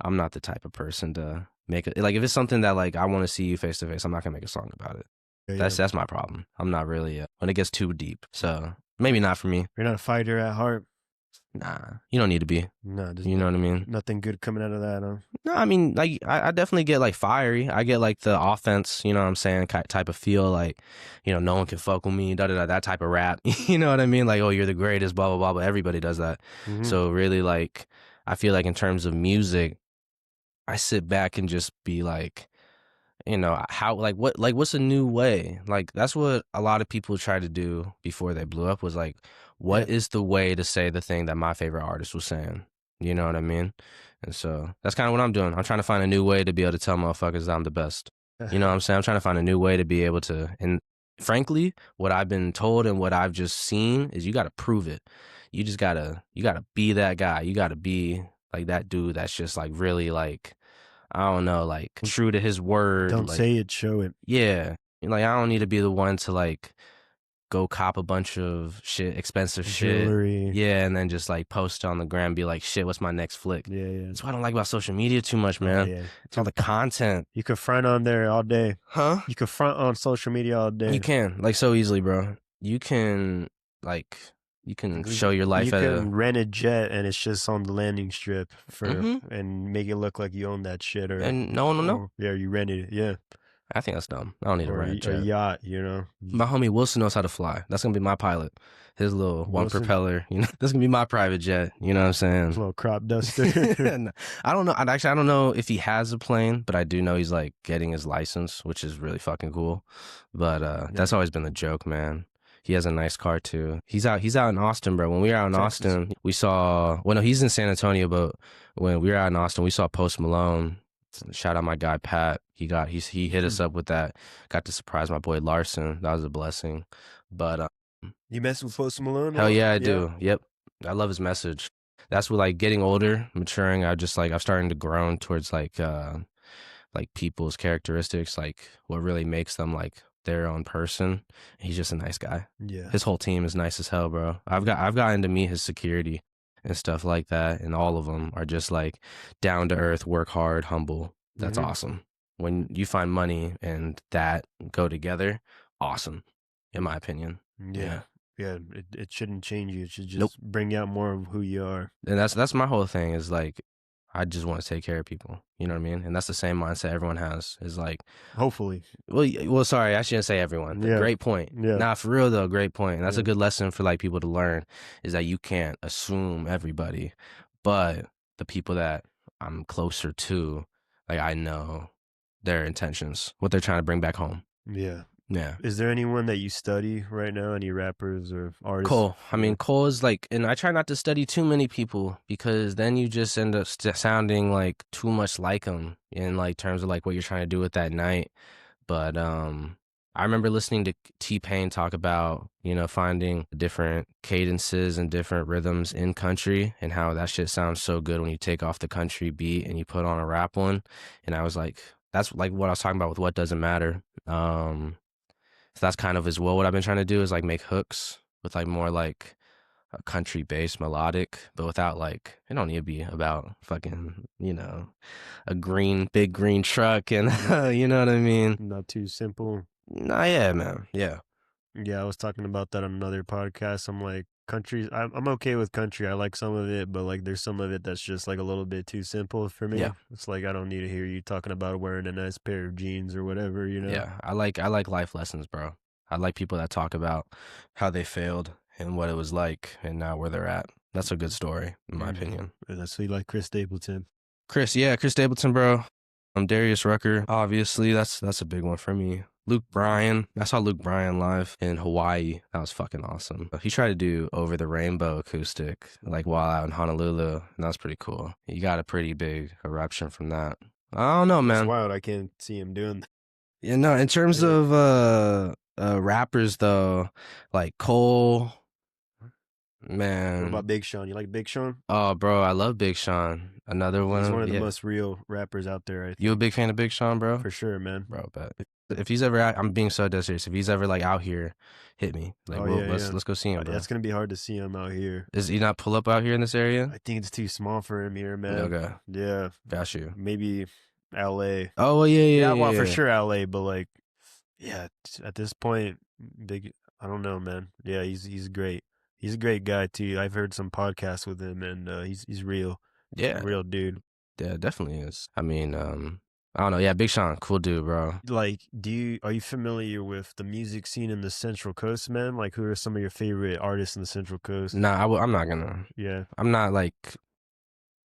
[SPEAKER 2] I'm not the type of person to make it. Like if it's something that like I want to see you face to face, I'm not gonna make a song about it.
[SPEAKER 1] Yeah, yeah.
[SPEAKER 2] That's my problem. I'm not really when it gets too deep. So maybe not for me.
[SPEAKER 1] You're not a fighter at heart.
[SPEAKER 2] Nah, you don't need to be.
[SPEAKER 1] No, there's
[SPEAKER 2] You know what I mean?
[SPEAKER 1] nothing good coming out of that, huh?
[SPEAKER 2] No, I mean, like, I definitely get, like, fiery. I get, like, the offense, you know what I'm saying, type of feel, like, you know, no one can fuck with me, da-da-da, that type of rap. You know what I mean? Like, oh, you're the greatest, blah, blah, blah, but everybody does that.
[SPEAKER 1] Hmm.
[SPEAKER 2] So, really, like, I feel like in terms of music, I sit back and just be like, you know, how, what's a new way? Like, that's what a lot of people try to do before they blew up was, like,
[SPEAKER 1] Yeah.
[SPEAKER 2] what is the way to say the thing that my favorite artist was saying? You know what I mean? And so that's kind of what I'm doing. I'm trying to find a new way to be able to tell motherfuckers that I'm the best. You know what I'm saying? I'm trying to find a new way to be able to. And frankly, what I've been told and what I've just seen is you got to prove it. You gotta be that guy. You got to be like that dude that's just like really like, I don't know, like true to his word.
[SPEAKER 1] Don't
[SPEAKER 2] Like,
[SPEAKER 1] say it, show it.
[SPEAKER 2] yeah. Like, I don't need to be the one to like go cop a bunch of shit, expensive shit.
[SPEAKER 1] Jewelry.
[SPEAKER 2] Yeah, and then just like post it on the gram, be like, shit, what's my next flick?
[SPEAKER 1] Yeah, yeah.
[SPEAKER 2] That's what I don't like about social media too much,
[SPEAKER 1] Oh
[SPEAKER 2] man.
[SPEAKER 1] yeah.
[SPEAKER 2] It's all the content.
[SPEAKER 1] You can front on there all day.
[SPEAKER 2] Huh?
[SPEAKER 1] You can front on social media all
[SPEAKER 2] You
[SPEAKER 1] day.
[SPEAKER 2] can, like, so easily, bro. You can, like, you can show your
[SPEAKER 1] You
[SPEAKER 2] life at
[SPEAKER 1] can
[SPEAKER 2] a.
[SPEAKER 1] rent a jet and it's just on the landing strip for
[SPEAKER 2] Mm-hmm.
[SPEAKER 1] and make it look like you own that shit
[SPEAKER 2] And no one will know.
[SPEAKER 1] or yeah, you rented it, yeah.
[SPEAKER 2] I think that's dumb. I don't need a
[SPEAKER 1] Or
[SPEAKER 2] red
[SPEAKER 1] a
[SPEAKER 2] jet.
[SPEAKER 1] yacht, you know.
[SPEAKER 2] My homie Wilson knows how to fly. That's gonna be my pilot. His little one
[SPEAKER 1] Wilson,
[SPEAKER 2] propeller, you know. That's gonna be my private jet. You know what I'm saying?
[SPEAKER 1] little crop duster.
[SPEAKER 2] And I don't know. I don't know if he has a plane, but I do know he's like getting his license, which is really fucking cool. But
[SPEAKER 1] Yeah.
[SPEAKER 2] that's always been the joke, man. He has a nice car too. He's out. He's out in Austin, bro. When we were out in
[SPEAKER 1] Texas.
[SPEAKER 2] Austin, we saw. Well, no, he's in San Antonio, but when we were out in Austin, we saw Post Malone. Shout out my guy Pat. He hit us up with that. Got to surprise my boy Larson. That was a blessing. But
[SPEAKER 1] You mess with Post Malone?
[SPEAKER 2] hell
[SPEAKER 1] Well,
[SPEAKER 2] yeah, I
[SPEAKER 1] yeah.
[SPEAKER 2] do. Yep, I love his message. That's what like getting older, maturing. I just like I'm starting to grow towards like people's characteristics, like what really makes them like their own person. He's just a nice guy.
[SPEAKER 1] Yeah.
[SPEAKER 2] His whole team is nice as hell, bro. I've gotten to meet his security and stuff like that, and all of them are just like down to earth, work hard, humble. That's
[SPEAKER 1] Hmm.
[SPEAKER 2] awesome. When you find money and that go together, awesome, in my opinion.
[SPEAKER 1] Yeah.
[SPEAKER 2] Yeah.
[SPEAKER 1] Yeah. It shouldn't change you. It should
[SPEAKER 2] Nope.
[SPEAKER 1] just bring out more of who you are.
[SPEAKER 2] And that's my whole thing is like I just want to take care of people. You know what I mean? And that's the same mindset everyone has. Is like,
[SPEAKER 1] Hopefully.
[SPEAKER 2] well, sorry, I shouldn't say everyone.
[SPEAKER 1] Yeah.
[SPEAKER 2] Great point.
[SPEAKER 1] Yeah.
[SPEAKER 2] Nah, for real though, great point. And that's
[SPEAKER 1] Yeah.
[SPEAKER 2] a good lesson for like people to learn is that you can't assume everybody, but the people that I'm closer to, like I know their intentions, what they're trying to bring back home.
[SPEAKER 1] Yeah.
[SPEAKER 2] Yeah.
[SPEAKER 1] Is there anyone that you study right now? Any rappers or artists?
[SPEAKER 2] Cole. I mean,
[SPEAKER 1] Yeah.
[SPEAKER 2] Cole is like, and I try not to study too many people because then you just end up sounding like too much like him in like terms of like what you're trying to do with that night. But I remember listening to T-Pain talk about, you know, finding different cadences and different rhythms in country and how that shit sounds so good when you take off the country beat and you put on a rap one. And I was like, that's like what I was talking about with What Doesn't Matter. So that's kind of as well what I've been trying to do is like make hooks with like more like a country based melodic, but without like it don't need to be about fucking, you know, a big green truck and you know what I mean?
[SPEAKER 1] Not too simple.
[SPEAKER 2] Nah, yeah, man. Yeah.
[SPEAKER 1] Yeah, I was talking about that on another podcast. I'm like, country, I'm okay with country. I like some of it, but like there's some of it that's just like a little bit too simple for
[SPEAKER 2] Yeah.
[SPEAKER 1] me. It's like I don't need to hear you talking about wearing a nice pair of jeans or whatever, you know?
[SPEAKER 2] Yeah. I like life lessons, bro. I like people that talk about how they failed and what it was like and now where they're at. That's a good story, in my opinion.
[SPEAKER 1] And that's what you like Chris Stapleton.
[SPEAKER 2] Chris Stapleton, bro. Darius Rucker, obviously, that's a big one for me. Luke Bryan, I saw Luke Bryan live in Hawaii. That was fucking awesome. He tried to do Over the Rainbow acoustic, like while out in Honolulu, and that was pretty cool. He got a pretty big eruption from that. I don't know,
[SPEAKER 1] It's
[SPEAKER 2] man.
[SPEAKER 1] wild. I can't see him doing that.
[SPEAKER 2] You know, in terms
[SPEAKER 1] Yeah.
[SPEAKER 2] of rappers though, like Cole, man.
[SPEAKER 1] What about Big Sean? You like Big Sean?
[SPEAKER 2] Oh, bro, I love Big Sean. Another one.
[SPEAKER 1] He's one of the
[SPEAKER 2] Yeah.
[SPEAKER 1] most real rappers out there, I think.
[SPEAKER 2] You a big fan of Big Sean, bro?
[SPEAKER 1] For sure, man.
[SPEAKER 2] Bro, bet. If he's ever out, I'm being so dead serious. If he's ever like out here, hit me. Like, let's go see him, bro.
[SPEAKER 1] That's gonna be hard to see him out here.
[SPEAKER 2] Is he not pull up out here in this area?
[SPEAKER 1] I think it's too small for him here, man.
[SPEAKER 2] Okay,
[SPEAKER 1] Yeah,
[SPEAKER 2] got you.
[SPEAKER 1] maybe L.A.
[SPEAKER 2] Oh well, yeah.
[SPEAKER 1] Well, for sure L.A. But like, yeah, at this point, big. I don't know, man. Yeah, he's great. He's a great guy too. I've heard some podcasts with him, and he's real.
[SPEAKER 2] Yeah,
[SPEAKER 1] Real dude.
[SPEAKER 2] yeah, definitely is. I mean, I don't know. Yeah, Big Sean, cool dude, bro.
[SPEAKER 1] Like, are you familiar with the music scene in the Central Coast, man? Like, who are some of your favorite artists in the Central Coast?
[SPEAKER 2] Nah, I'm not gonna.
[SPEAKER 1] Yeah.
[SPEAKER 2] I'm not like.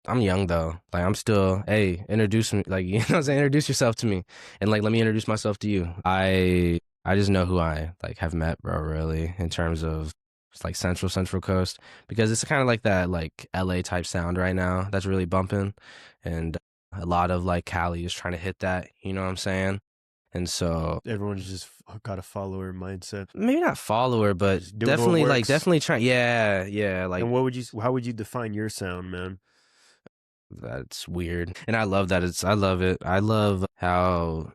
[SPEAKER 2] I'm young though. Like I'm still. Hey, introduce me. Like you know what I'm saying. Introduce yourself to me, and like let me introduce myself to you. I just know who I like have met, bro. Really, in terms of it's like Central Coast, because it's kind of like that like LA type sound right now that's really bumping, and a lot of like Cali is trying to hit that. You know what I'm saying? And so
[SPEAKER 1] Everyone's just got a follower mindset.
[SPEAKER 2] maybe not follower, but
[SPEAKER 1] Just do what
[SPEAKER 2] definitely like
[SPEAKER 1] works.
[SPEAKER 2] definitely trying. Yeah. Like
[SPEAKER 1] And how would you define your sound, man?
[SPEAKER 2] that's weird, and I love that. I love it. I love how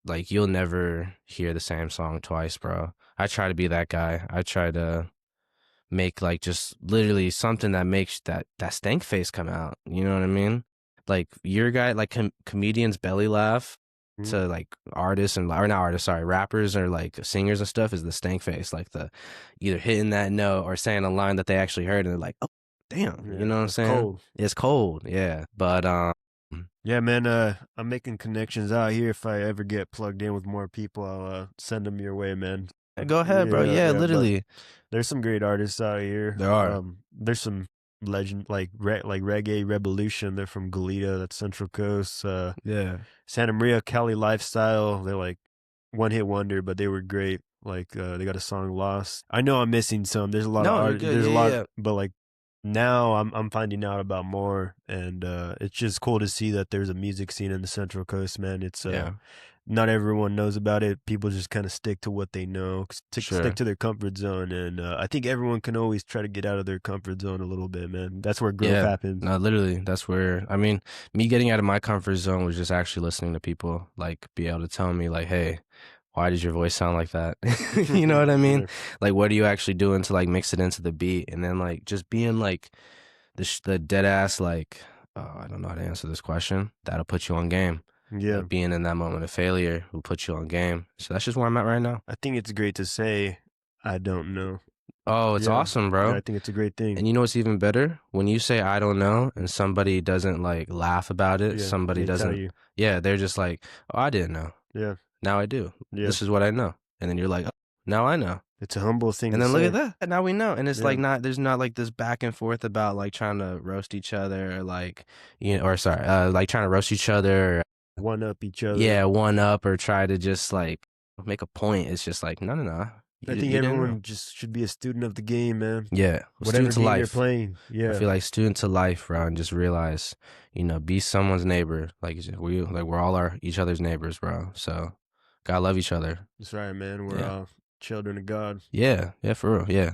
[SPEAKER 2] like you'll never hear the same song twice, bro. I try to be that guy. I try to make like just literally something that makes that stank face come out. You know what I mean? Like your guy, like comedians belly laugh
[SPEAKER 1] Mhm.
[SPEAKER 2] to like artists and or not artists, sorry, rappers or like singers and stuff is the stank face, like the either hitting that note or saying a line that they actually heard and they're like, oh damn, you
[SPEAKER 1] Yeah,
[SPEAKER 2] know what I'm
[SPEAKER 1] it's
[SPEAKER 2] saying?
[SPEAKER 1] cold.
[SPEAKER 2] It's cold, yeah. But
[SPEAKER 1] Yeah, man. I'm making connections out here. If I ever get plugged in with more people, I'll send them your way, man.
[SPEAKER 2] go ahead, bro.
[SPEAKER 1] Yeah,
[SPEAKER 2] Yeah,
[SPEAKER 1] yeah. But
[SPEAKER 2] literally.
[SPEAKER 1] there's some great artists out here.
[SPEAKER 2] There are.
[SPEAKER 1] There's some legend like Reggae Revolution. They're from Goleta, that's Central Coast.
[SPEAKER 2] Yeah.
[SPEAKER 1] Santa Maria, Cali Lifestyle. They're like one hit wonder, but they were great. Like they got a song Lost. I know I'm missing some. There's a lot of
[SPEAKER 2] No, you're
[SPEAKER 1] art.
[SPEAKER 2] good.
[SPEAKER 1] There's
[SPEAKER 2] Yeah,
[SPEAKER 1] a
[SPEAKER 2] yeah,
[SPEAKER 1] lot,
[SPEAKER 2] yeah.
[SPEAKER 1] but like now I'm finding out about more, and it's just cool to see that there's a music scene in the Central Coast, man. It's
[SPEAKER 2] Yeah,
[SPEAKER 1] not everyone knows about it. People just kind of stick to what they know, stick
[SPEAKER 2] sure.
[SPEAKER 1] to their comfort zone, and I think everyone can always try to get out of their comfort zone a little bit, man. That's where growth
[SPEAKER 2] Yeah,
[SPEAKER 1] happens.
[SPEAKER 2] no, literally, that's where, I mean, me getting out of my comfort zone was just actually listening to people, like, be able to tell me, like, hey, why does your voice sound like that? You know what I mean?
[SPEAKER 1] Yeah,
[SPEAKER 2] Like, what are you actually doing to, like, mix it into the beat? And then, like, just being, like, the dead ass, like, oh, I don't know how to answer this question. That'll put you on game.
[SPEAKER 1] yeah.
[SPEAKER 2] Like, being in that moment of failure will put you on game. So that's just where I'm at right now.
[SPEAKER 1] I think it's great to say, I don't know.
[SPEAKER 2] Oh, it's
[SPEAKER 1] Yeah,
[SPEAKER 2] awesome,
[SPEAKER 1] yeah. I
[SPEAKER 2] bro.
[SPEAKER 1] think it's a great thing.
[SPEAKER 2] And you know what's even better? When you say I don't know and somebody doesn't like laugh about it,
[SPEAKER 1] Yeah,
[SPEAKER 2] somebody
[SPEAKER 1] they tell
[SPEAKER 2] doesn't,
[SPEAKER 1] you.
[SPEAKER 2] yeah, they're just like, oh, I didn't know.
[SPEAKER 1] Yeah,
[SPEAKER 2] Now I do.
[SPEAKER 1] yeah.
[SPEAKER 2] This is what I know. And then you're like, oh, now I know.
[SPEAKER 1] It's a humble thing
[SPEAKER 2] And
[SPEAKER 1] to
[SPEAKER 2] then look at
[SPEAKER 1] say.
[SPEAKER 2] that. And now we know. And it's
[SPEAKER 1] Yeah,
[SPEAKER 2] like there's not like this back and forth about like trying to roast each other or like, you know, or sorry, like trying to roast each other. Or,
[SPEAKER 1] one up each other.
[SPEAKER 2] yeah, one up or try to just like make a point. It's just like, no, no, no.
[SPEAKER 1] I think
[SPEAKER 2] You didn't know.
[SPEAKER 1] everyone just should be a student of the game, man.
[SPEAKER 2] Yeah. Well,
[SPEAKER 1] Whatever
[SPEAKER 2] student to
[SPEAKER 1] game you're
[SPEAKER 2] life.
[SPEAKER 1] playing.
[SPEAKER 2] I
[SPEAKER 1] Yeah,
[SPEAKER 2] feel like student to life, bro, and just realize, you know, be someone's neighbor. Like we're all our each other's neighbors, bro. So gotta love each other.
[SPEAKER 1] that's right, man. We're
[SPEAKER 2] Yeah.
[SPEAKER 1] all children of God.
[SPEAKER 2] Yeah. Yeah, for real. Yeah.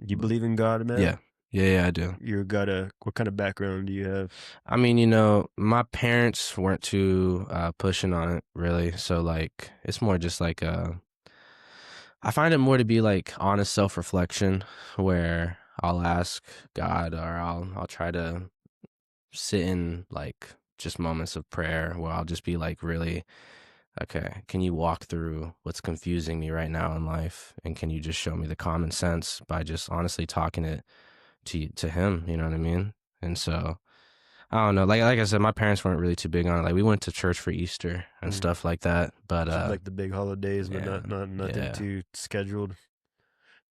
[SPEAKER 1] You believe in God,
[SPEAKER 2] Yeah.
[SPEAKER 1] man?
[SPEAKER 2] Yeah, yeah, I do.
[SPEAKER 1] You got what kind of background do you have?
[SPEAKER 2] I mean, you know, my parents weren't too pushing on it really. So like it's more just like I find it more to be like honest self-reflection where I'll ask God or I'll try to sit in like just moments of prayer where I'll just be like really okay, can you walk through what's confusing me right now in life and can you just show me the common sense by just honestly talking it to him, you know what I mean? And so I don't know, like I said, my parents weren't really too big on it. Like we went to church for Easter and
[SPEAKER 1] Mm.
[SPEAKER 2] stuff like that, but
[SPEAKER 1] Just like the big holidays, but
[SPEAKER 2] yeah,
[SPEAKER 1] not nothing
[SPEAKER 2] yeah,
[SPEAKER 1] too scheduled.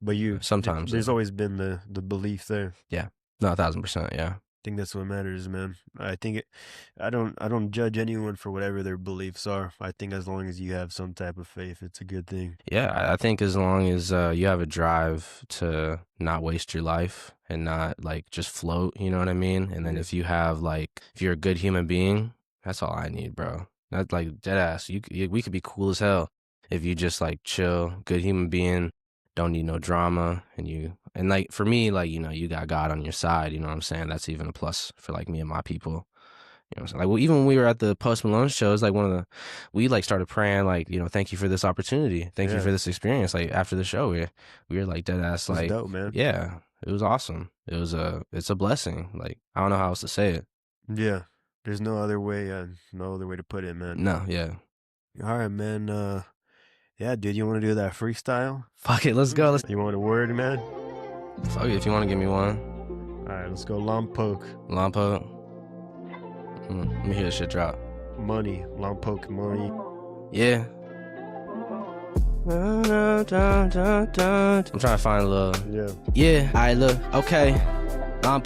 [SPEAKER 1] But
[SPEAKER 2] sometimes,
[SPEAKER 1] there's
[SPEAKER 2] yeah,
[SPEAKER 1] always been the belief there.
[SPEAKER 2] yeah, no, 1,000%, yeah,
[SPEAKER 1] Think that's what matters, man. I think I don't judge anyone for whatever their beliefs are. I think as long as you have some type of faith, it's a good thing.
[SPEAKER 2] yeah. I think as long as you have a drive to not waste your life and not like just float, you know what I mean? And then
[SPEAKER 1] Yeah.
[SPEAKER 2] if you have like, if you're a good human being, that's all I need, bro. That's like dead ass. We could be cool as hell if you just like chill, good human being, don't need no drama, and like for me, like you know, you got God on your side. You know what I'm saying? That's even a plus for like me and my people. You know what I'm saying? Like, well, even when we were at the Post Malone show, it's like we like started praying, like, you know, thank you for this opportunity. Thank you
[SPEAKER 1] Yeah.
[SPEAKER 2] for this experience. Like, after the show, we were like dead ass,
[SPEAKER 1] That's
[SPEAKER 2] like,
[SPEAKER 1] dope, man.
[SPEAKER 2] yeah, it was awesome. It's a blessing. Like, I don't know how else to say it.
[SPEAKER 1] Yeah. There's no other way to put it, man.
[SPEAKER 2] No, yeah.
[SPEAKER 1] All right, man. Yeah, dude, you want to do that freestyle?
[SPEAKER 2] Fuck it, let's go.
[SPEAKER 1] You want a word, man?
[SPEAKER 2] Fuck it, if you want to give me one.
[SPEAKER 1] All right, let's go. Lompoc.
[SPEAKER 2] Lampo. Let me hear this shit drop.
[SPEAKER 1] Money. Lompoc money.
[SPEAKER 2] Yeah. I'm trying to find a little.
[SPEAKER 1] Yeah.
[SPEAKER 2] Yeah, I look, okay. I'm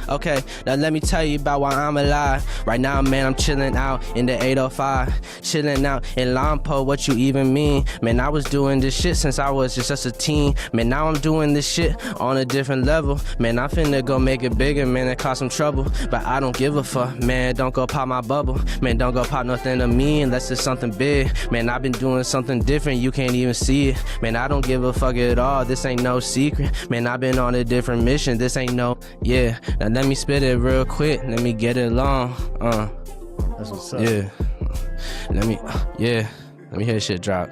[SPEAKER 2] okay. Now let me tell you about why I'm alive. Right now, man, I'm chilling out in the 805. Chilling out in Lompo, what you even mean? Man, I was doing this shit since I was just a teen. Man, now I'm doing this shit on a different level. Man, I'm finna go make it bigger, man, it cause some trouble. But I don't give a fuck, man, don't go pop my bubble. Man, don't go pop nothing to me unless it's something big. Man, I've been doing something different, you can't even see it. Man, I don't give a fuck at all, this ain't no secret. Man, I've been on a different mission, this ain't no, yeah. Now let me spit it real quick, let me get it long,
[SPEAKER 1] That's what's up.
[SPEAKER 2] yeah. Let me hear shit drop,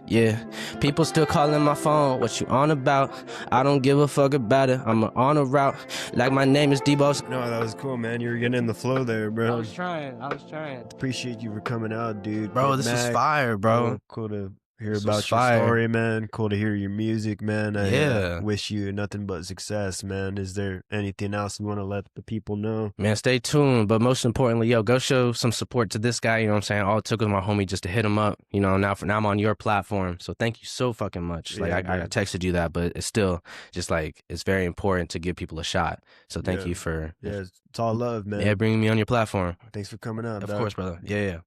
[SPEAKER 2] Yeah, people still calling my phone. What you on about? I don't give a fuck about it. I'm on a route. Like my name is Debo.
[SPEAKER 1] No, that was cool, man. You were getting in the flow there,
[SPEAKER 2] I
[SPEAKER 1] bro.
[SPEAKER 2] was trying. I was trying.
[SPEAKER 1] Appreciate you for coming out, dude.
[SPEAKER 2] Bro,
[SPEAKER 1] Kid
[SPEAKER 2] this was
[SPEAKER 1] Mac.
[SPEAKER 2] fire, bro.
[SPEAKER 1] Cool to hear
[SPEAKER 2] This was
[SPEAKER 1] about your
[SPEAKER 2] fire.
[SPEAKER 1] story, man. Cool to hear your music, man. I
[SPEAKER 2] Yeah.
[SPEAKER 1] wish you nothing but success, man. Is there anything else you want to let the people know?
[SPEAKER 2] Man, stay tuned. But most importantly, yo, go show some support to this guy. You know what I'm saying? All it took was my homie just to hit him up. You know, now I'm on your platform. So thank you so fucking much. Like
[SPEAKER 1] Yeah,
[SPEAKER 2] I
[SPEAKER 1] dude.
[SPEAKER 2] texted you that, but it's still just like it's very important to give people a shot. So thank
[SPEAKER 1] Yeah.
[SPEAKER 2] you for
[SPEAKER 1] Yeah, it's all love,
[SPEAKER 2] yeah,
[SPEAKER 1] man.
[SPEAKER 2] bringing me on your platform.
[SPEAKER 1] Thanks for coming out,
[SPEAKER 2] Of
[SPEAKER 1] dog.
[SPEAKER 2] course, brother. Yeah, yeah.